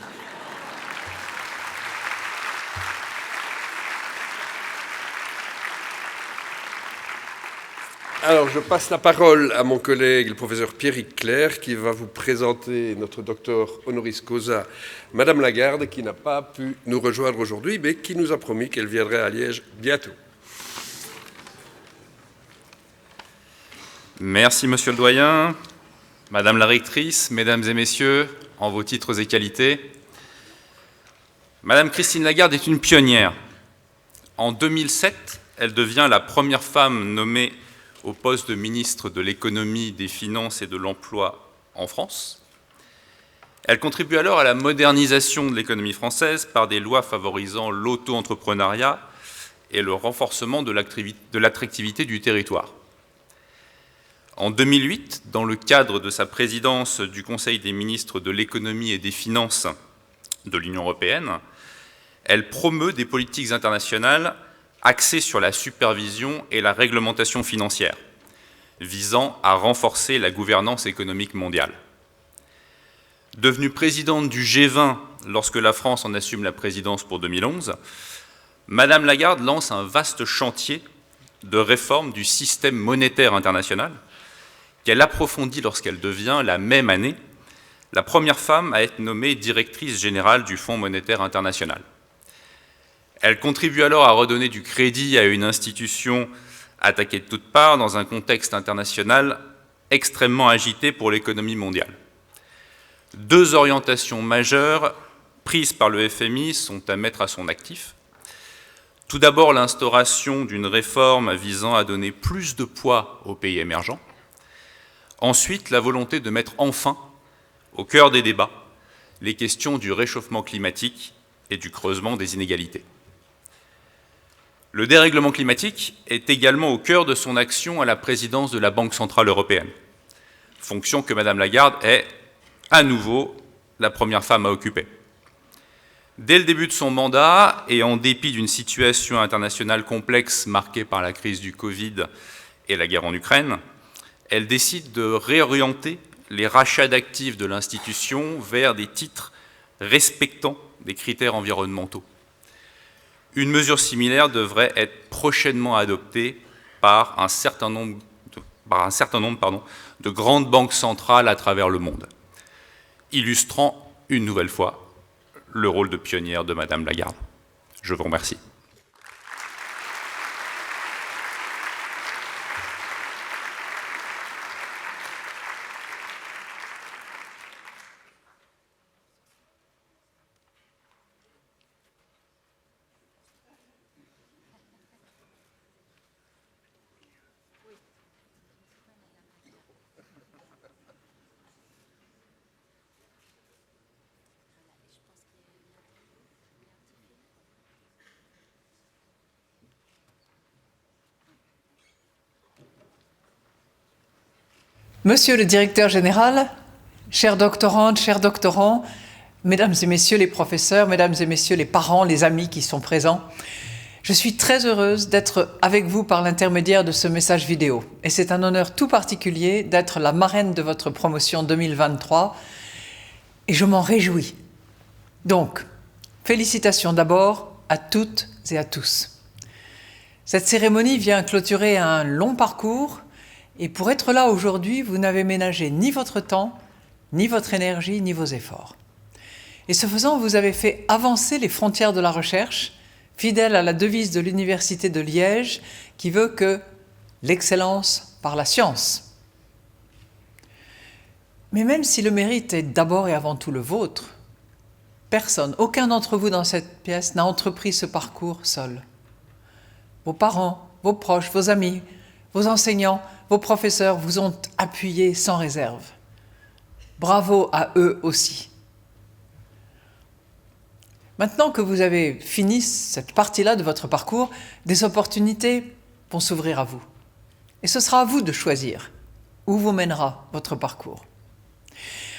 Alors, je passe la parole à mon collègue, le professeur Pierrick Clerc, qui va vous présenter notre docteur honoris causa, Madame Lagarde, qui n'a pas pu nous rejoindre aujourd'hui, mais qui nous a promis qu'elle viendrait à Liège bientôt. Merci, Monsieur le Doyen, Madame la Rectrice, Mesdames et Messieurs, en vos titres et qualités. Madame Christine Lagarde est une pionnière. En 2007, elle devient la première femme nommée au poste de ministre de l'Économie, des Finances et de l'Emploi en France. Elle contribue alors à la modernisation de l'économie française par des lois favorisant l'auto-entrepreneuriat et le renforcement de l'attractivité du territoire. En 2008, dans le cadre de sa présidence du Conseil des ministres de l'Économie et des Finances de l'Union européenne, elle promeut des politiques internationales axée sur la supervision et la réglementation financière, visant à renforcer la gouvernance économique mondiale. Devenue présidente du G20 lorsque la France en assume la présidence pour 2011, Madame Lagarde lance un vaste chantier de réforme du système monétaire international qu'elle approfondit lorsqu'elle devient, la même année, la première femme à être nommée directrice générale du Fonds monétaire international. Elle contribue alors à redonner du crédit à une institution attaquée de toutes parts dans un contexte international extrêmement agité pour l'économie mondiale. Deux orientations majeures prises par le FMI sont à mettre à son actif. Tout d'abord, l'instauration d'une réforme visant à donner plus de poids aux pays émergents. Ensuite, la volonté de mettre enfin au cœur des débats les questions du réchauffement climatique et du creusement des inégalités. Le dérèglement climatique est également au cœur de son action à la présidence de la Banque centrale européenne, fonction que Madame Lagarde est, à nouveau, la première femme à occuper. Dès le début de son mandat, et en dépit d'une situation internationale complexe marquée par la crise du Covid et la guerre en Ukraine, elle décide de réorienter les rachats d'actifs de l'institution vers des titres respectant des critères environnementaux. Une mesure similaire devrait être prochainement adoptée par un certain nombre de grandes banques centrales à travers le monde, illustrant une nouvelle fois le rôle de pionnière de Madame Lagarde. Je vous remercie. Monsieur le directeur général, chères doctorantes, chers doctorants, mesdames et messieurs les professeurs, mesdames et messieurs les parents, les amis qui sont présents, je suis très heureuse d'être avec vous par l'intermédiaire de ce message vidéo. Et c'est un honneur tout particulier d'être la marraine de votre promotion 2023 et je m'en réjouis. Donc, félicitations d'abord à toutes et à tous. Cette cérémonie vient clôturer un long parcours. Et pour être là aujourd'hui, vous n'avez ménagé ni votre temps, ni votre énergie, ni vos efforts. Et ce faisant, vous avez fait avancer les frontières de la recherche, fidèle à la devise de l'Université de Liège, qui veut que l'excellence par la science. Mais même si le mérite est d'abord et avant tout le vôtre, personne, aucun d'entre vous dans cette pièce n'a entrepris ce parcours seul. Vos parents, vos proches, vos amis, vos enseignants, vos professeurs vous ont appuyé sans réserve. Bravo à eux aussi. Maintenant que vous avez fini cette partie-là de votre parcours, des opportunités vont s'ouvrir à vous. Et ce sera à vous de choisir où vous mènera votre parcours.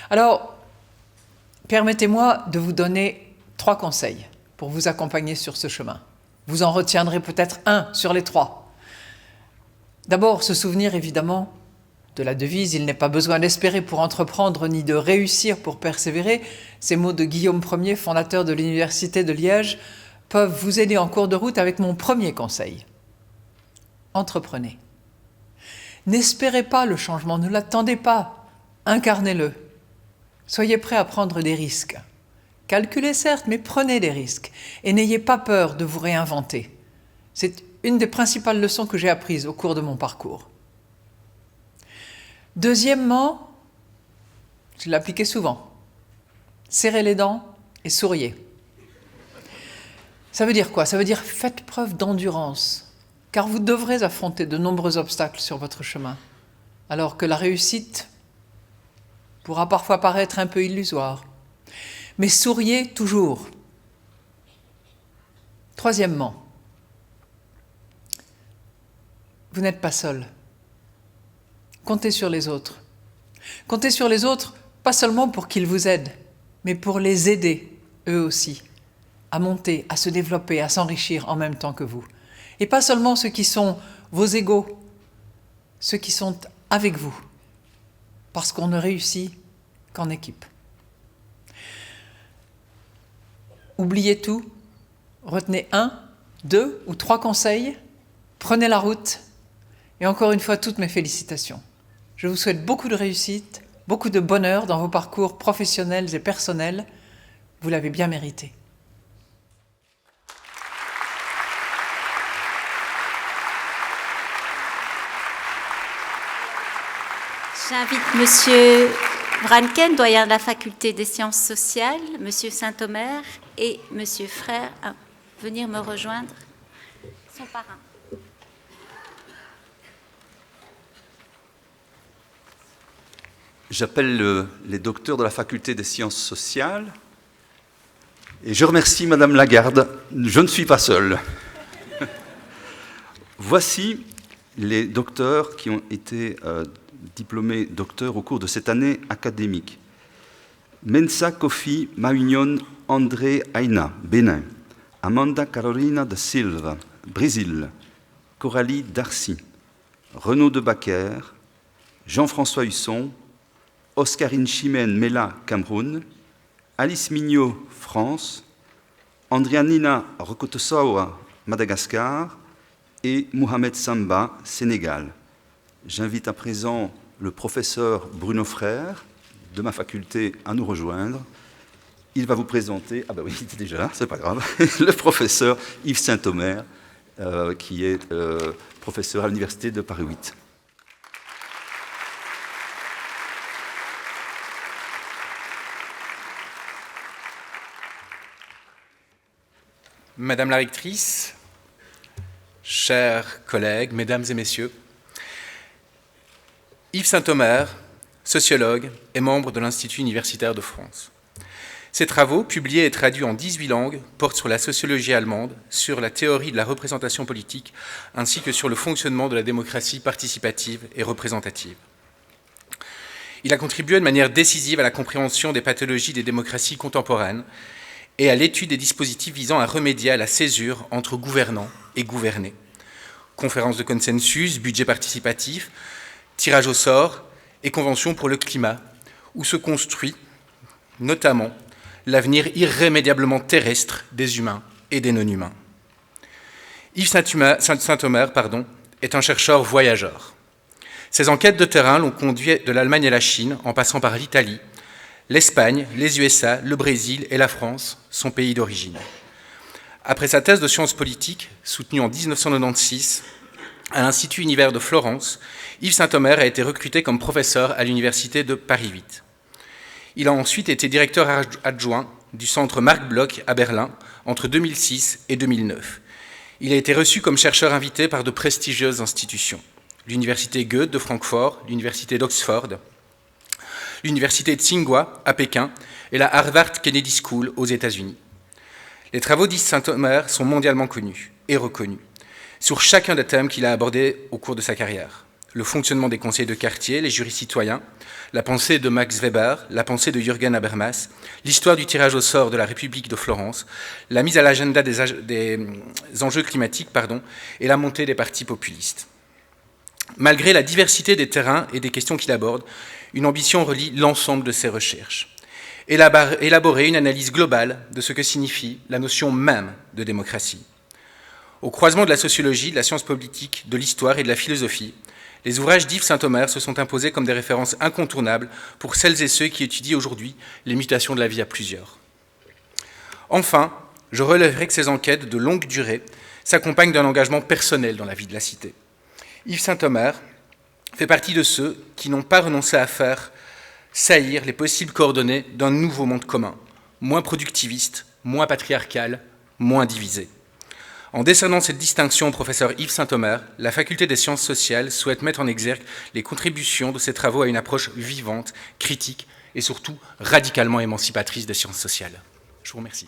Alors, permettez-moi de vous donner 3 conseils pour vous accompagner sur ce chemin. Vous en retiendrez peut-être un sur les 3. D'abord, se souvenir évidemment de la devise « Il n'est pas besoin d'espérer pour entreprendre ni de réussir pour persévérer ». Ces mots de Guillaume Ier, fondateur de l'Université de Liège, peuvent vous aider en cours de route avec mon premier conseil. Entreprenez. N'espérez pas le changement, ne l'attendez pas, incarnez-le. Soyez prêts à prendre des risques. Calculez certes, mais prenez des risques et n'ayez pas peur de vous réinventer. C'est une des principales leçons que j'ai apprises au cours de mon parcours. Deuxièmement, je l'appliquais souvent. Serrez les dents et souriez. Ça veut dire quoi? Ça veut dire faites preuve d'endurance, car vous devrez affronter de nombreux obstacles sur votre chemin, alors que la réussite pourra parfois paraître un peu illusoire. Mais souriez toujours. Troisièmement, vous n'êtes pas seul. Comptez sur les autres. Comptez sur les autres, pas seulement pour qu'ils vous aident, mais pour les aider, eux aussi, à monter, à se développer, à s'enrichir en même temps que vous. Et pas seulement ceux qui sont vos égaux, ceux qui sont avec vous, parce qu'on ne réussit qu'en équipe. Oubliez tout, retenez 1, 2 ou 3 conseils, prenez la route, et encore une fois, toutes mes félicitations. Je vous souhaite beaucoup de réussite, beaucoup de bonheur dans vos parcours professionnels et personnels. Vous l'avez bien mérité. J'invite Monsieur Vranken, doyen de la faculté des sciences sociales, Monsieur Saint-Omer et Monsieur Frère à venir me rejoindre. Son parrain. J'appelle les docteurs de la faculté des sciences sociales et je remercie Madame Lagarde. Je ne suis pas seul. Voici les docteurs qui ont été diplômés docteurs au cours de cette année académique. Mensa Kofi Maunion André Aina, Bénin. Amanda Carolina da Silva, Brésil. Coralie Darcy. Renaud de Baquer. Jean-François Husson. Oscarine Chimène Mela, Cameroun, Alice Mignot, France, Andrianina Rokotosawa, Madagascar et Mohamed Samba, Sénégal. J'invite à présent le professeur Bruno Frère de ma faculté à nous rejoindre. Il va vous présenter, ah ben oui, il était déjà là, c'est pas grave, le professeur Yves Saint-Omer, qui est professeur à l'Université de Paris 8. Madame la rectrice, chers collègues, mesdames et messieurs, Yves Saint-Omer, sociologue et membre de l'Institut universitaire de France. Ses travaux, publiés et traduits en 18 langues, portent sur la sociologie allemande, sur la théorie de la représentation politique, ainsi que sur le fonctionnement de la démocratie participative et représentative. Il a contribué de manière décisive à la compréhension des pathologies des démocraties contemporaines et à l'étude des dispositifs visant à remédier à la césure entre gouvernants et gouvernés. Conférences de consensus, budget participatif, tirage au sort et convention pour le climat, où se construit notamment l'avenir irrémédiablement terrestre des humains et des non-humains. Yves Saint-Omer est un chercheur voyageur. Ses enquêtes de terrain l'ont conduit de l'Allemagne et la Chine, en passant par l'Italie, l'Espagne, les USA, le Brésil et la France, son pays d'origine. Après sa thèse de sciences politiques, soutenue en 1996 à l'Institut Univers de Florence, Yves Saint-Omer a été recruté comme professeur à l'Université de Paris 8. Il a ensuite été directeur adjoint du centre Marc Bloch à Berlin entre 2006 et 2009. Il a été reçu comme chercheur invité par de prestigieuses institutions. l'université Goethe de Francfort, l'université d'Oxford, l'université de Tsinghua à Pékin et la Harvard Kennedy School aux États-Unis. Les travaux d'Yves Saint-Omer sont mondialement connus et reconnus sur chacun des thèmes qu'il a abordés au cours de sa carrière. Le fonctionnement des conseils de quartier, les jurys citoyens, la pensée de Max Weber, la pensée de Jürgen Habermas, l'histoire du tirage au sort de la République de Florence, la mise à l'agenda des enjeux climatiques, et la montée des partis populistes. Malgré la diversité des terrains et des questions qu'il aborde, une ambition relie l'ensemble de ses recherches. Élaborer une analyse globale de ce que signifie la notion même de démocratie. Au croisement de la sociologie, de la science politique, de l'histoire et de la philosophie, les ouvrages d'Yves Saint-Omer se sont imposés comme des références incontournables pour celles et ceux qui étudient aujourd'hui les mutations de la vie à plusieurs. Enfin, je relèverai que ces enquêtes de longue durée s'accompagnent d'un engagement personnel dans la vie de la cité. Yves Saint-Omer fait partie de ceux qui n'ont pas renoncé à faire saillir les possibles coordonnées d'un nouveau monde commun, moins productiviste, moins patriarcal, moins divisé. En décernant cette distinction au professeur Yves Saint-Omer, la faculté des sciences sociales souhaite mettre en exergue les contributions de ses travaux à une approche vivante, critique et surtout radicalement émancipatrice des sciences sociales. Je vous remercie.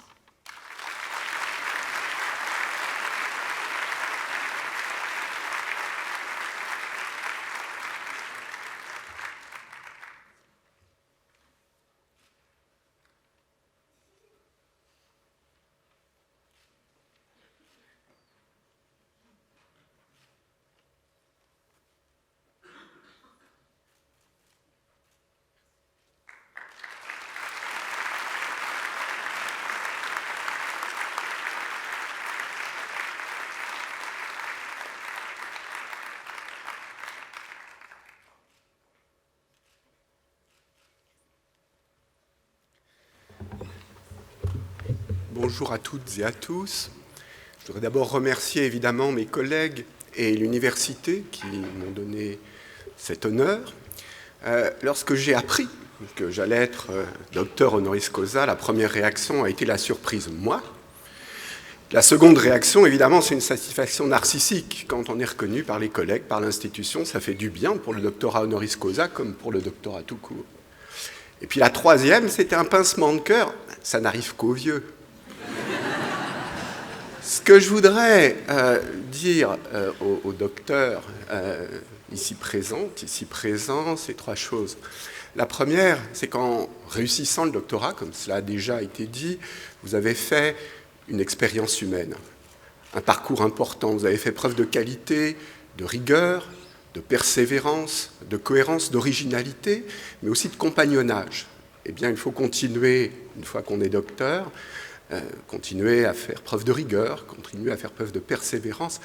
Bonjour à toutes et à tous. Je voudrais d'abord remercier évidemment mes collègues et l'université qui m'ont donné cet honneur. Lorsque j'ai appris que j'allais être docteur honoris causa, la première réaction a été la surprise, moi. La seconde réaction, évidemment, c'est une satisfaction narcissique. Quand on est reconnu par les collègues, par l'institution, ça fait du bien pour le doctorat honoris causa comme pour le doctorat tout court. Et puis la troisième, c'était un pincement de cœur. Ça n'arrive qu'aux vieux. Ce que je voudrais dire aux docteurs ici présents, c'est trois choses. La première, c'est qu'en réussissant le doctorat, comme cela a déjà été dit, vous avez fait une expérience humaine, un parcours important. Vous avez fait preuve de qualité, de rigueur, de persévérance, de cohérence, d'originalité, mais aussi de compagnonnage. Eh bien, il faut continuer, une fois qu'on est docteur, continuer à faire preuve de rigueur, continuer à faire preuve de persévérance,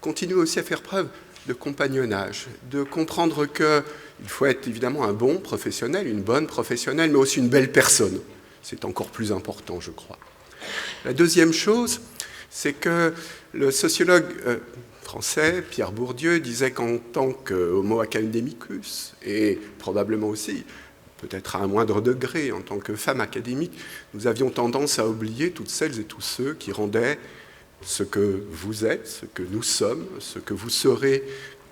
continuer aussi à faire preuve de compagnonnage, de comprendre qu'il faut être évidemment un bon professionnel, une bonne professionnelle, mais aussi une belle personne. C'est encore plus important, je crois. La deuxième chose, c'est que le sociologue français, Pierre Bourdieu, disait qu'en tant qu'homo academicus, et probablement aussi, peut-être à un moindre degré, en tant que femme académique, nous avions tendance à oublier toutes celles et tous ceux qui rendaient ce que vous êtes, ce que nous sommes, ce que vous serez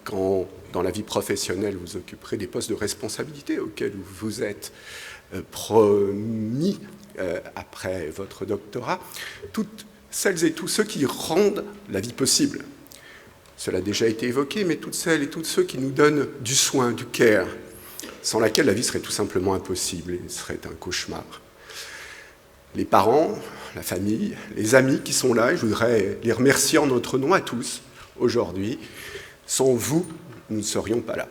quand, dans la vie professionnelle, vous occuperez des postes de responsabilité auxquels vous êtes promis après votre doctorat, toutes celles et tous ceux qui rendent la vie possible. Cela a déjà été évoqué, mais toutes celles et tous ceux qui nous donnent du soin, du care, sans laquelle la vie serait tout simplement impossible et serait un cauchemar. Les parents, la famille, les amis qui sont là, et je voudrais les remercier en notre nom à tous aujourd'hui. Sans vous, nous ne serions pas là.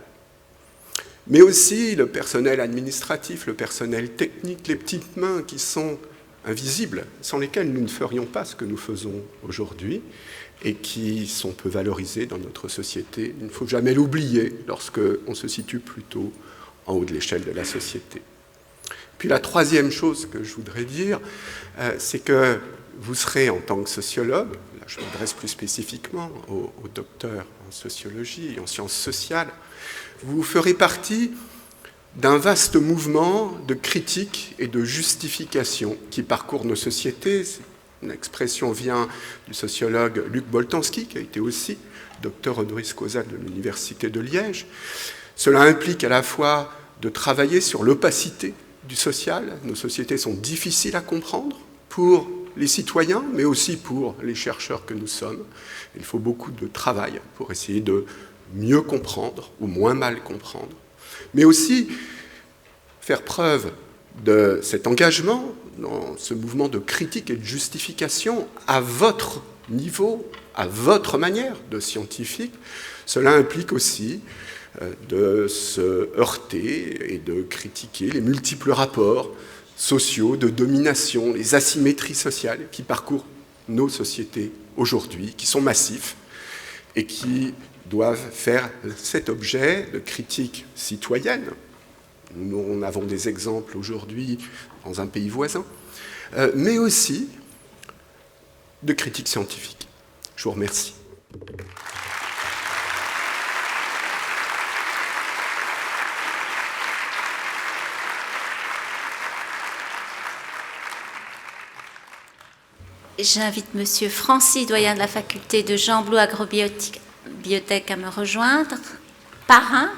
Mais aussi le personnel administratif, le personnel technique, les petites mains qui sont invisibles, sans lesquelles nous ne ferions pas ce que nous faisons aujourd'hui et qui sont peu valorisées dans notre société. Il ne faut jamais l'oublier lorsqu'on se situe plutôt en haut de l'échelle de la société. Puis la troisième chose que je voudrais dire, c'est que vous serez en tant que sociologue, là je m'adresse plus spécifiquement aux docteurs en sociologie et en sciences sociales, vous ferez partie d'un vaste mouvement de critique et de justification qui parcourt nos sociétés. C'est L'expression vient du sociologue Luc Boltanski, qui a été aussi docteur honoris causa de l'Université de Liège. Cela implique à la fois de travailler sur l'opacité du social. Nos sociétés sont difficiles à comprendre pour les citoyens, mais aussi pour les chercheurs que nous sommes. Il faut beaucoup de travail pour essayer de mieux comprendre ou moins mal comprendre, mais aussi faire preuve de cet engagement dans ce mouvement de critique et de justification à votre niveau, à votre manière de scientifique. Cela implique aussi de se heurter et de critiquer les multiples rapports sociaux de domination, les asymétries sociales qui parcourent nos sociétés aujourd'hui, qui sont massifs et qui doivent faire cet objet de critique citoyenne. Nous en avons des exemples aujourd'hui dans un pays voisin, mais aussi de critique scientifique. Je vous remercie. J'invite Monsieur Francis, doyen de la faculté de Jean Blou Agrobiotech à me rejoindre, parrain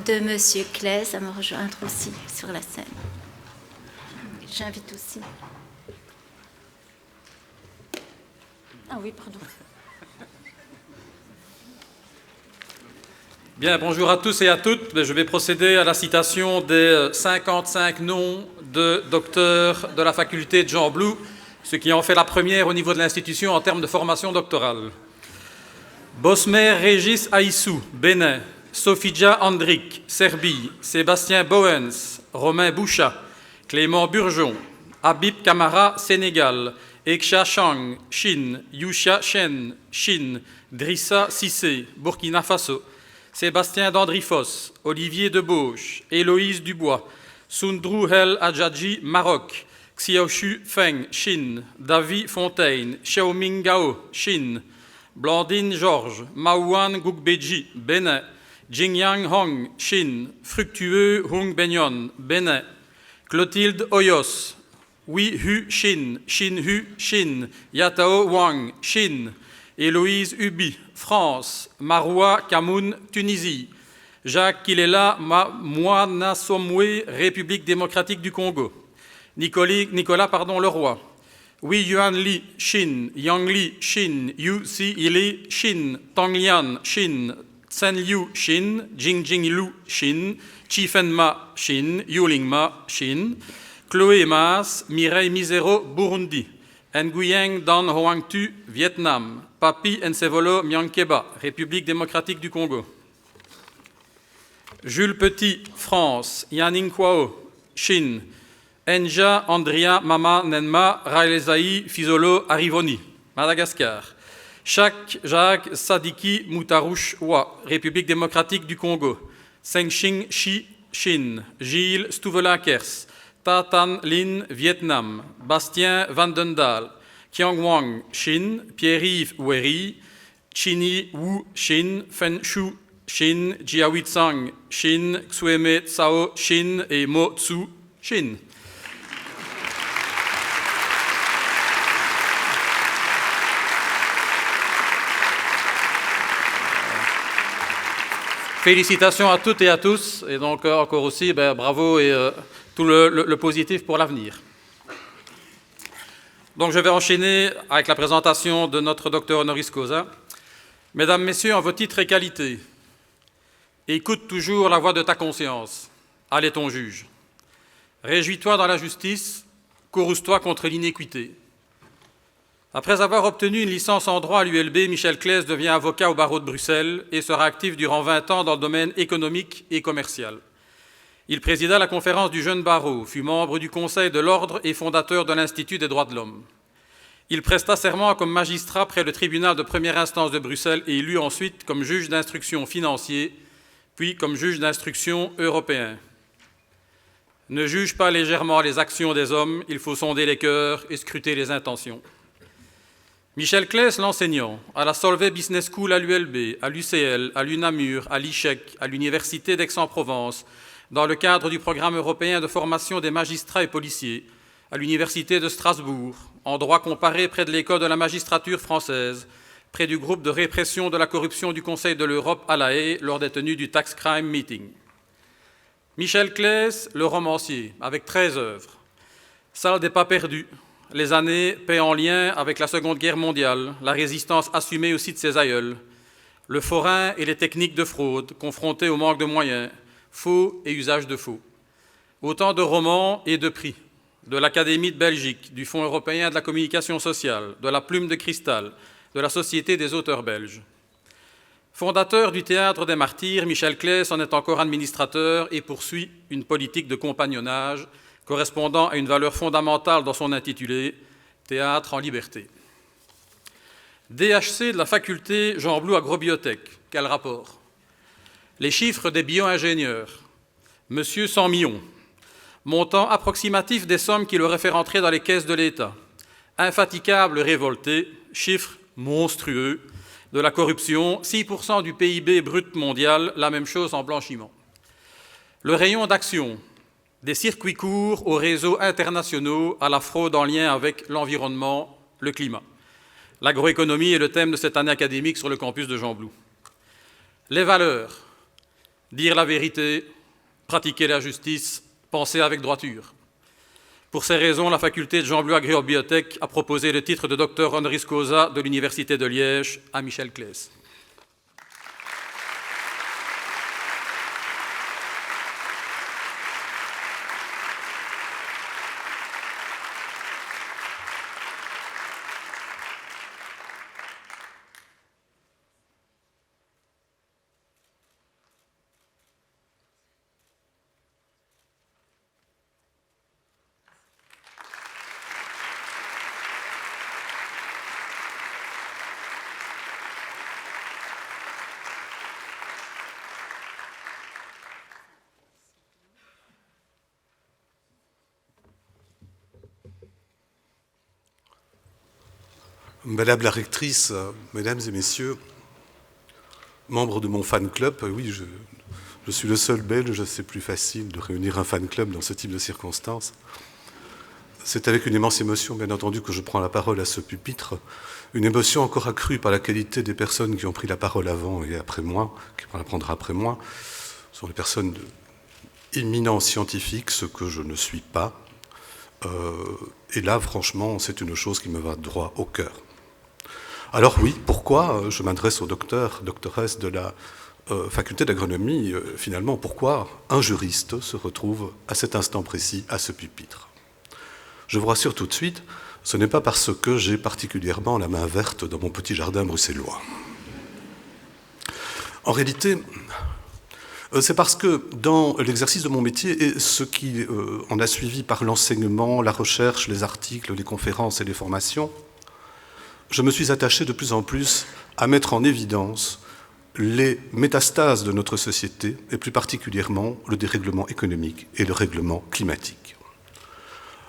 de Monsieur Claes à me rejoindre aussi sur la scène. J'invite aussi. Ah oui, pardon. Bien, bonjour à tous et à toutes. Je vais procéder à la citation des 55 noms de docteurs de la faculté de Jean Blou, ce qui en fait la première au niveau de l'institution en termes de formation doctorale. Bosmer Régis Aïssou, Bénin. Sofija Andrik, Serbie. Sébastien Bowens, Romain Bouchat. Clément Burgeon. Habib Kamara, Sénégal. Eksha Chang, Chine. Yusha Shen, Chine. Drissa Sissé, Burkina Faso. Sébastien Dandrifos, Olivier Debauche. Héloïse Dubois. Sundru Hel Adjadji, Maroc. Xiaoshu Feng, Chine. David Fontaine, Xiaoming Gao, Chine. Blandine Georges, Maouane Goukbeji, Bénin. Jingyang Hong, Chine. Fructueux Hung Benyon, Bénin. Clotilde Oyos, Wei Hu Shin, Shin Hu Shin. Yatao Wang, Chine. Héloïse Ubi, France. Maroua Kamoun, Tunisie. Jacques Kilela Moana Somwe, République démocratique du Congo. Nicolas Leroy. Wei Yuan Li, Chine. Yang Li, Chine. Yu Si Ili, Chine. Tong Lian, Chine. Tsen Liu, Chine. Jingjing Lu, Chine. Chi Fenma, Chine. Yuling Ma, Chine. Chloé Maas, Mireille Misero, Burundi. Nguyeng Dan Hoang Tu, Vietnam. Papi Nsevolo Myankeba, République démocratique du Congo. Jules Petit, France. Yaning Kwao, Chine. Enja Andria Mama Nenma Railezai Fizolo Arivoni, Madagascar. Jacques Sadiki Moutarouche Wa, République démocratique du Congo. Sengxing Shi, Chine. Gilles Stouvelakers. Tatan Lin, Vietnam. Bastien Vandendal. Kiang Wang, Chine. Pierre-Yves Weri. Chini Wu, Chine. Fen Shu, Chine. Jiawi Tsang, Chine. Xueme Tsao, Chine. Et Mo Tsu, Chine. Félicitations à toutes et à tous, et donc encore aussi, bravo et tout le positif pour l'avenir. Donc je vais enchaîner avec la présentation de notre docteur honoris causa. Mesdames, Messieurs, en vos titres et qualités, écoute toujours la voix de ta conscience, allez ton juge. Réjouis-toi dans la justice, courrouce-toi contre l'inéquité. Après avoir obtenu une licence en droit à l'ULB, Michel Claes devient avocat au barreau de Bruxelles et sera actif durant 20 ans dans le domaine économique et commercial. Il présida la conférence du jeune barreau, fut membre du Conseil de l'Ordre et fondateur de l'Institut des droits de l'homme. Il presta serment comme magistrat près le tribunal de première instance de Bruxelles et élu ensuite comme juge d'instruction financier, puis comme juge d'instruction européen. Ne juge pas légèrement les actions des hommes, il faut sonder les cœurs et scruter les intentions. Michel Claes, l'enseignant, à la Solvay Business School à l'ULB, à l'UCL, à l'UNAMUR, à l'ICHEC, à l'Université d'Aix-en-Provence, dans le cadre du programme européen de formation des magistrats et policiers, à l'Université de Strasbourg, en droit comparé près de l'École de la magistrature française, près du groupe de répression de la corruption du Conseil de l'Europe à La Haye lors des tenues du Tax Crime Meeting. Michel Claes, le romancier, avec 13 œuvres. Salle des pas perdus, les années paix en lien avec la Seconde Guerre mondiale, la résistance assumée aussi de ses aïeuls, le forain et les techniques de fraude, confrontés au manque de moyens, faux et usage de faux. Autant de romans et de prix, de l'Académie de Belgique, du Fonds européen de la communication sociale, de la Plume de Cristal, de la Société des auteurs belges. Fondateur du Théâtre des Martyrs, Michel Claes en est encore administrateur et poursuit une politique de compagnonnage correspondant à une valeur fondamentale dans son intitulé « Théâtre en liberté ». DHC de la faculté Jean Blou Agrobiotech, quel rapport? Les chiffres des bio-ingénieurs, Monsieur 100 millions, montant approximatif des sommes qu'il aurait fait rentrer dans les caisses de l'État, infatigable révolté, chiffres monstrueux, de la corruption, 6% du PIB brut mondial, la même chose en blanchiment. Le rayon d'action, des circuits courts aux réseaux internationaux, à la fraude en lien avec l'environnement, le climat. L'agroéconomie est le thème de cette année académique sur le campus de Jean Blou. Les valeurs, dire la vérité, pratiquer la justice, penser avec droiture. Pour ces raisons, la faculté de Jean Blou Agrobiotech a proposé le titre de docteur honoris causa de l'Université de Liège à Michel Claes. Madame la rectrice, mesdames et messieurs, membres de mon fan club, oui, je suis le seul Belge, c'est plus facile de réunir un fan club dans ce type de circonstances. C'est avec une immense émotion, bien entendu, que je prends la parole à ce pupitre, une émotion encore accrue par la qualité des personnes qui ont pris la parole avant et après moi, qui vont la prendre après moi. Ce sont des personnes éminents scientifiques, ce que je ne suis pas. Et là, franchement, c'est une chose qui me va droit au cœur. Alors oui, pourquoi je m'adresse aux doctoresse de la faculté d'agronomie, finalement, pourquoi un juriste se retrouve à cet instant précis à ce pupitre? Je vous rassure tout de suite, ce n'est pas parce que j'ai particulièrement la main verte dans mon petit jardin bruxellois. En réalité, c'est parce que dans l'exercice de mon métier et ce qui en a suivi par l'enseignement, la recherche, les articles, les conférences et les formations, je me suis attaché de plus en plus à mettre en évidence les métastases de notre société, et plus particulièrement le dérèglement économique et le règlement climatique.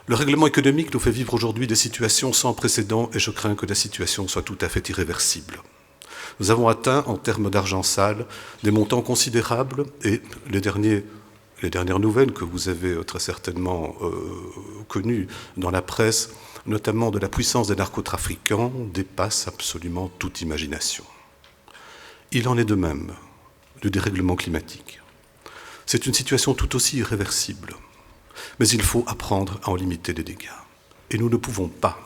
Le règlement économique nous fait vivre aujourd'hui des situations sans précédent, et je crains que la situation soit tout à fait irréversible. Nous avons atteint, en termes d'argent sale, des montants considérables, et les dernières nouvelles que vous avez très certainement connues dans la presse, notamment de la puissance des narcotrafiquants, dépassent absolument toute imagination. Il en est de même du dérèglement climatique. C'est une situation tout aussi irréversible, mais il faut apprendre à en limiter les dégâts. Et nous ne pouvons pas,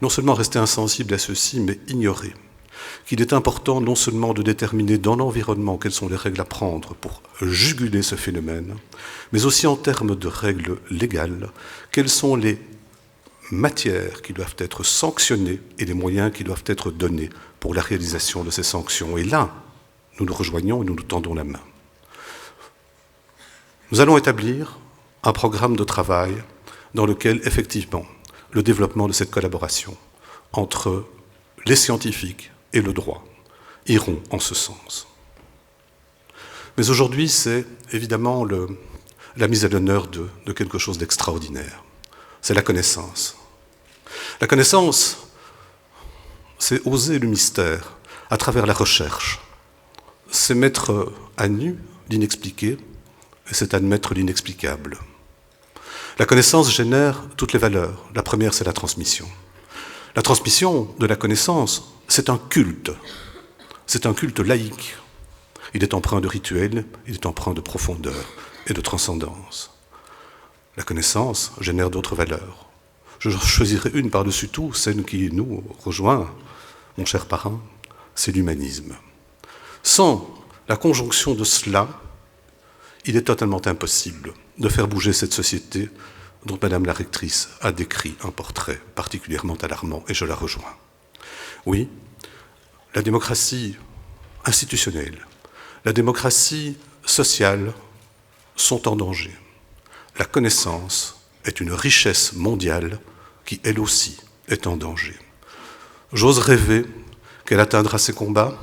non seulement rester insensibles à ceci, mais ignorer qu'il est important non seulement de déterminer dans l'environnement quelles sont les règles à prendre pour juguler ce phénomène, mais aussi en termes de règles légales, quelles sont les matières qui doivent être sanctionnées et les moyens qui doivent être donnés pour la réalisation de ces sanctions. Et là, nous nous rejoignons et nous nous tendons la main. Nous allons établir un programme de travail dans lequel, effectivement, le développement de cette collaboration entre les scientifiques et le droit iront en ce sens. Mais aujourd'hui, c'est évidemment la mise à l'honneur de quelque chose d'extraordinaire. C'est la connaissance. La connaissance, c'est oser le mystère à travers la recherche. C'est mettre à nu l'inexpliqué et c'est admettre l'inexplicable. La connaissance génère toutes les valeurs. La première, c'est la transmission. La transmission de la connaissance, c'est un culte. C'est un culte laïque. Il est empreint de rituels, il est empreint de profondeur et de transcendance. La connaissance génère d'autres valeurs. Je choisirai une par-dessus tout, celle qui nous rejoint, mon cher parrain, c'est l'humanisme. Sans la conjonction de cela, il est totalement impossible de faire bouger cette société dont Madame la rectrice a décrit un portrait particulièrement alarmant, et je la rejoins. Oui, la démocratie institutionnelle, la démocratie sociale sont en danger. La connaissance est une richesse mondiale qui, elle aussi, est en danger. J'ose rêver qu'elle atteindra ses combats.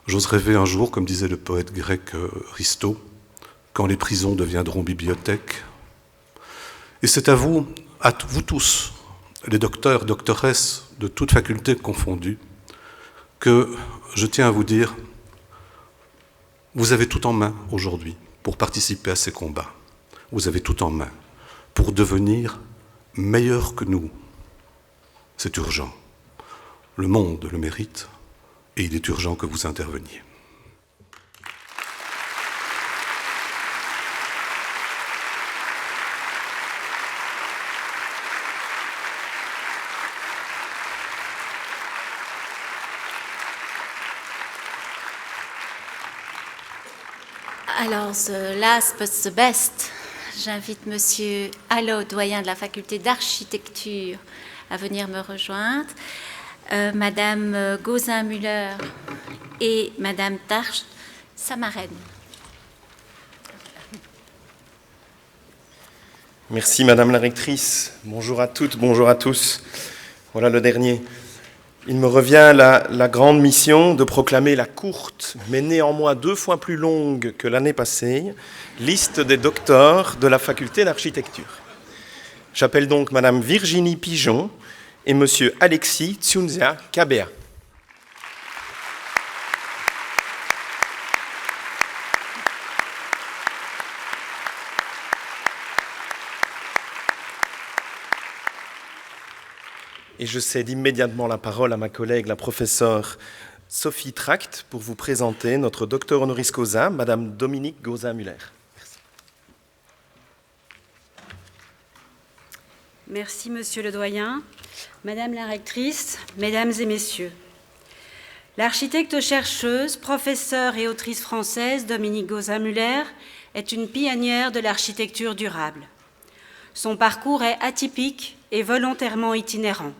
J'ose rêver un jour, comme disait le poète grec Risto, quand les prisons deviendront bibliothèques. Et c'est à vous tous, les docteurs, doctoresses de toutes facultés confondues, que je tiens à vous dire, vous avez tout en main aujourd'hui pour participer à ces combats. Vous avez tout en main pour devenir meilleur que nous. C'est urgent. Le monde le mérite et il est urgent que vous interveniez. Alors, the last but the best, j'invite Monsieur Allo, doyen de la faculté d'architecture, à venir me rejoindre, Madame Gauzin-Müller et Madame Tarcht, sa marraine. Merci Madame la rectrice. Bonjour à toutes, bonjour à tous. Voilà le dernier. Il me revient la grande mission de proclamer la courte, mais néanmoins 2 fois plus longue que l'année passée, liste des docteurs de la faculté d'architecture. J'appelle donc Madame Virginie Pigeon et Monsieur Alexis Tsunzia Kabea. Et je cède immédiatement la parole à ma collègue, la professeure Sophie Tract, pour vous présenter notre docteur honoris causa, Madame Dominique Gauzin-Müller. Merci, Monsieur le doyen, Madame la rectrice, Mesdames et Messieurs. L'architecte chercheuse, professeure et autrice française Dominique Gauzin-Müller est une pionnière de l'architecture durable. Son parcours est atypique et volontairement itinérant.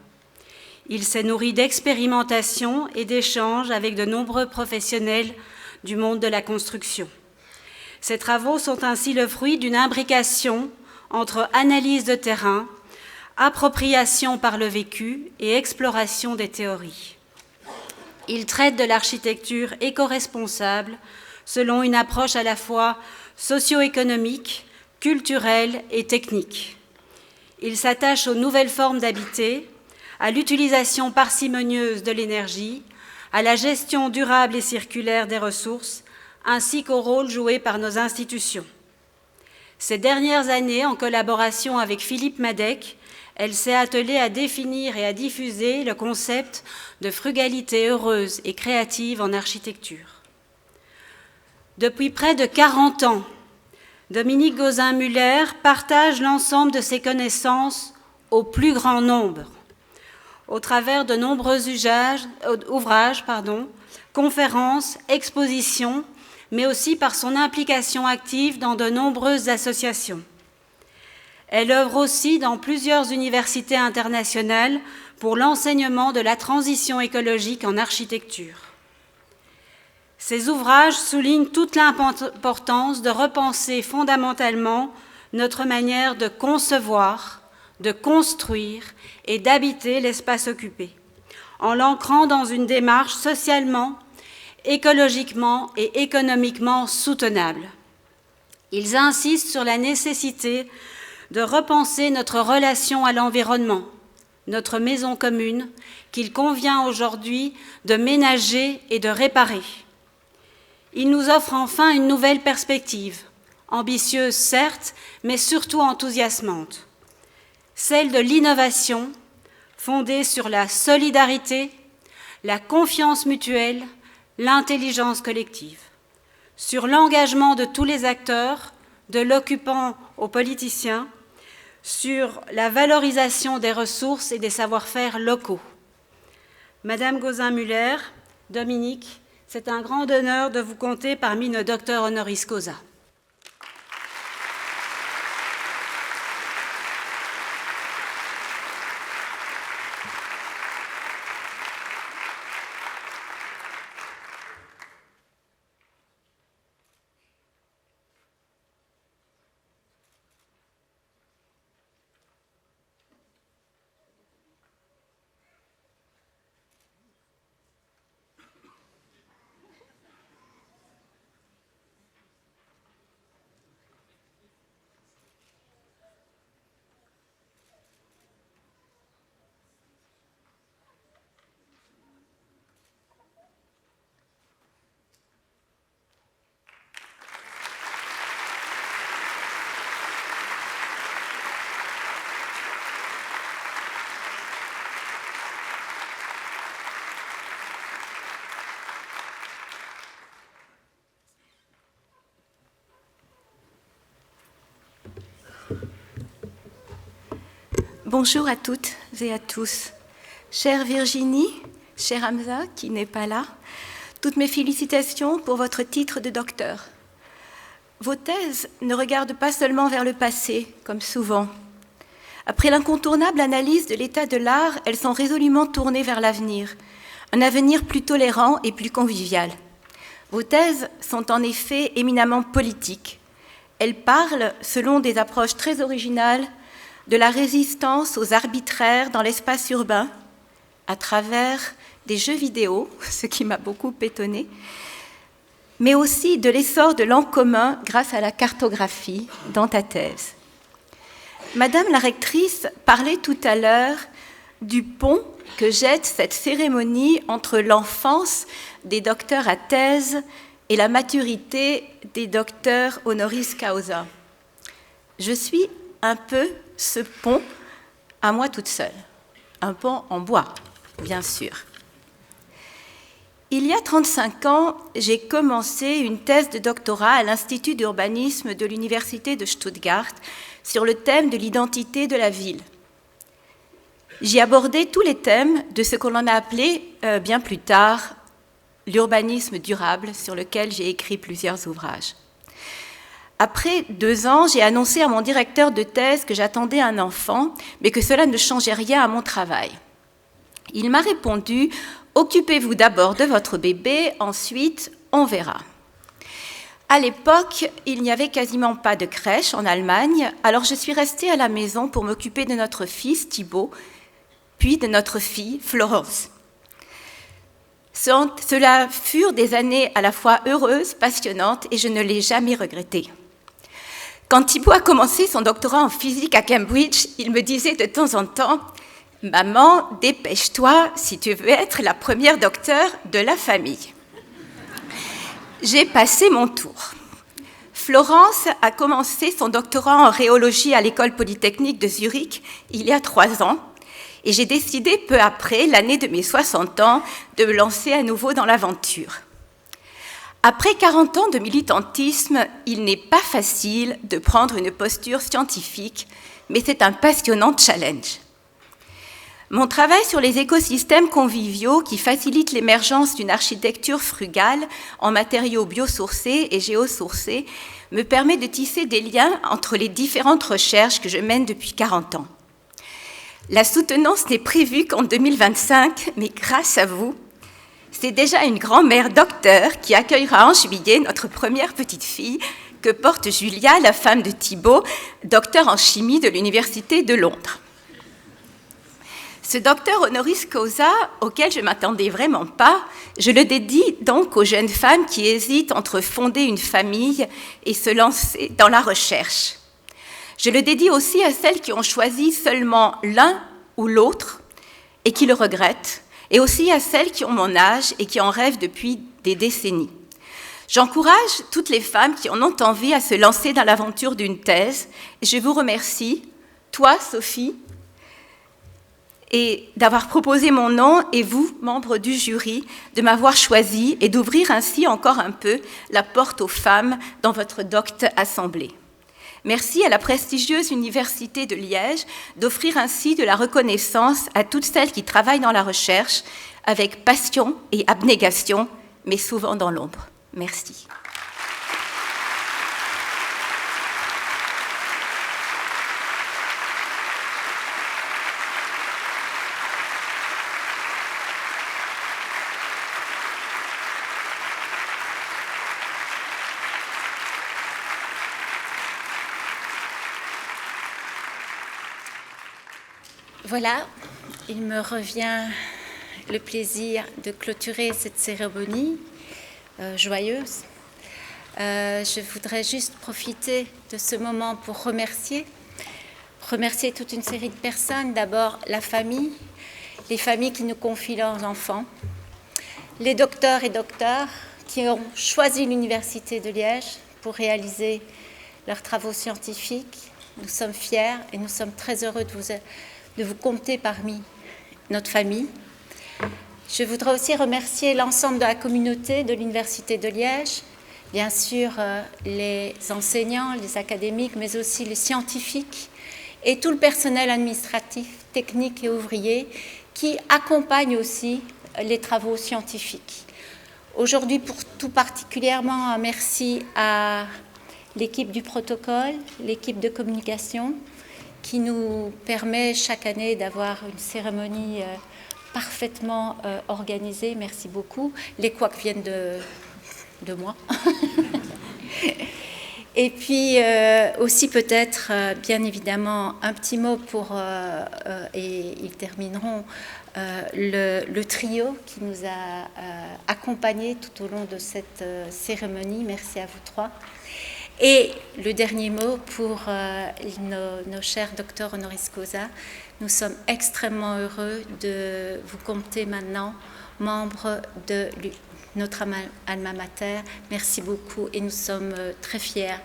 Il s'est nourri d'expérimentations et d'échanges avec de nombreux professionnels du monde de la construction. Ses travaux sont ainsi le fruit d'une imbrication entre analyse de terrain, appropriation par le vécu et exploration des théories. Il traite de l'architecture éco-responsable selon une approche à la fois socio-économique, culturelle et technique. Il s'attache aux nouvelles formes d'habiter, à l'utilisation parcimonieuse de l'énergie, à la gestion durable et circulaire des ressources, ainsi qu'au rôle joué par nos institutions. Ces dernières années, en collaboration avec Philippe Madec, elle s'est attelée à définir et à diffuser le concept de frugalité heureuse et créative en architecture. Depuis près de 40 ans, Dominique Gauzin-Müller partage l'ensemble de ses connaissances au plus grand nombre, au travers de nombreux ouvrages, conférences, expositions, mais aussi par son implication active dans de nombreuses associations. Elle œuvre aussi dans plusieurs universités internationales pour l'enseignement de la transition écologique en architecture. Ces ouvrages soulignent toute l'importance de repenser fondamentalement notre manière de concevoir, de construire et d'habiter l'espace occupé, en l'ancrant dans une démarche socialement, écologiquement et économiquement soutenable. Ils insistent sur la nécessité de repenser notre relation à l'environnement, notre maison commune, qu'il convient aujourd'hui de ménager et de réparer. Ils nous offrent enfin une nouvelle perspective, ambitieuse certes, mais surtout enthousiasmante. Celle de l'innovation, fondée sur la solidarité, la confiance mutuelle, l'intelligence collective, sur l'engagement de tous les acteurs, de l'occupant aux politiciens, sur la valorisation des ressources et des savoir-faire locaux. Madame Gauzin-Muller, Dominique, c'est un grand honneur de vous compter parmi nos docteurs honoris causa. Bonjour à toutes et à tous. Chère Virginie, cher Hamza, qui n'est pas là, toutes mes félicitations pour votre titre de docteur. Vos thèses ne regardent pas seulement vers le passé, comme souvent. Après l'incontournable analyse de l'état de l'art, elles sont résolument tournées vers l'avenir, un avenir plus tolérant et plus convivial. Vos thèses sont en effet éminemment politiques. Elles parlent, selon des approches très originales, de la résistance aux arbitraires dans l'espace urbain, à travers des jeux vidéo, ce qui m'a beaucoup étonnée, mais aussi de l'essor de l'en commun grâce à la cartographie dans ta thèse. Madame la rectrice parlait tout à l'heure du pont que jette cette cérémonie entre l'enfance des docteurs à thèse et la maturité des docteurs honoris causa. Je suis un peu ce pont à moi toute seule, un pont en bois, bien sûr. Il y a 35 ans, j'ai commencé une thèse de doctorat à l'Institut d'urbanisme de l'Université de Stuttgart sur le thème de l'identité de la ville. J'y abordais tous les thèmes de ce qu'on en a appelé bien plus tard l'urbanisme durable, sur lequel j'ai écrit plusieurs ouvrages. Après 2 ans, j'ai annoncé à mon directeur de thèse que j'attendais un enfant, mais que cela ne changeait rien à mon travail. Il m'a répondu « Occupez-vous d'abord de votre bébé, ensuite on verra ». À l'époque, il n'y avait quasiment pas de crèche en Allemagne, alors je suis restée à la maison pour m'occuper de notre fils Thibaut, puis de notre fille Florence. Cela furent des années à la fois heureuses, passionnantes, et je ne l'ai jamais regretté. Quand Thibaut a commencé son doctorat en physique à Cambridge, il me disait de temps en temps « Maman, dépêche-toi si tu veux être la première docteure de la famille. » J'ai passé mon tour. Florence a commencé son doctorat en rhéologie à l'École polytechnique de Zurich il y a 3 ans, et j'ai décidé peu après, l'année de mes 60 ans, de me lancer à nouveau dans l'aventure. Après 40 ans de militantisme, il n'est pas facile de prendre une posture scientifique, mais c'est un passionnant challenge. Mon travail sur les écosystèmes conviviaux qui facilitent l'émergence d'une architecture frugale en matériaux biosourcés et géosourcés me permet de tisser des liens entre les différentes recherches que je mène depuis 40 ans. La soutenance n'est prévue qu'en 2025, mais grâce à vous, c'est déjà une grand-mère docteur qui accueillera en juillet notre première petite fille que porte Julia, la femme de Thibaut, docteur en chimie de l'Université de Londres. Ce docteur honoris causa, auquel je ne m'attendais vraiment pas, je le dédie donc aux jeunes femmes qui hésitent entre fonder une famille et se lancer dans la recherche. Je le dédie aussi à celles qui ont choisi seulement l'un ou l'autre et qui le regrettent, et aussi à celles qui ont mon âge et qui en rêvent depuis des décennies. J'encourage toutes les femmes qui en ont envie à se lancer dans l'aventure d'une thèse. Et je vous remercie, toi, Sophie, et d'avoir proposé mon nom, et vous, membres du jury, de m'avoir choisi et d'ouvrir ainsi encore un peu la porte aux femmes dans votre docte assemblée. Merci à la prestigieuse Université de Liège d'offrir ainsi de la reconnaissance à toutes celles qui travaillent dans la recherche avec passion et abnégation, mais souvent dans l'ombre. Merci. Voilà, il me revient le plaisir de clôturer cette cérémonie joyeuse. Je voudrais juste profiter de ce moment pour remercier toute une série de personnes. D'abord la famille, les familles qui nous confient leurs enfants, les docteurs et docteurs qui ont choisi l'Université de Liège pour réaliser leurs travaux scientifiques. Nous sommes fiers et nous sommes très heureux de vous compter parmi notre famille. Je voudrais aussi remercier l'ensemble de la communauté de l'Université de Liège, bien sûr les enseignants, les académiques, mais aussi les scientifiques et tout le personnel administratif, technique et ouvrier qui accompagne aussi les travaux scientifiques. Aujourd'hui, pour tout particulièrement, un merci à l'équipe du protocole, l'équipe de communication, qui nous permet chaque année d'avoir une cérémonie parfaitement organisée. Merci beaucoup. Les couacs viennent de moi. Et puis aussi peut-être, bien évidemment, un petit mot pour, et ils termineront, le trio qui nous a accompagnés tout au long de cette cérémonie. Merci à vous trois. Et le dernier mot pour nos chers docteurs honoris causa. Nous sommes extrêmement heureux de vous compter maintenant membres de notre alma mater. Merci beaucoup et nous sommes très fiers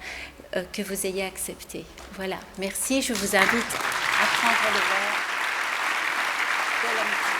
que vous ayez accepté. Voilà, merci. Je vous invite à prendre le verre de l'amitié.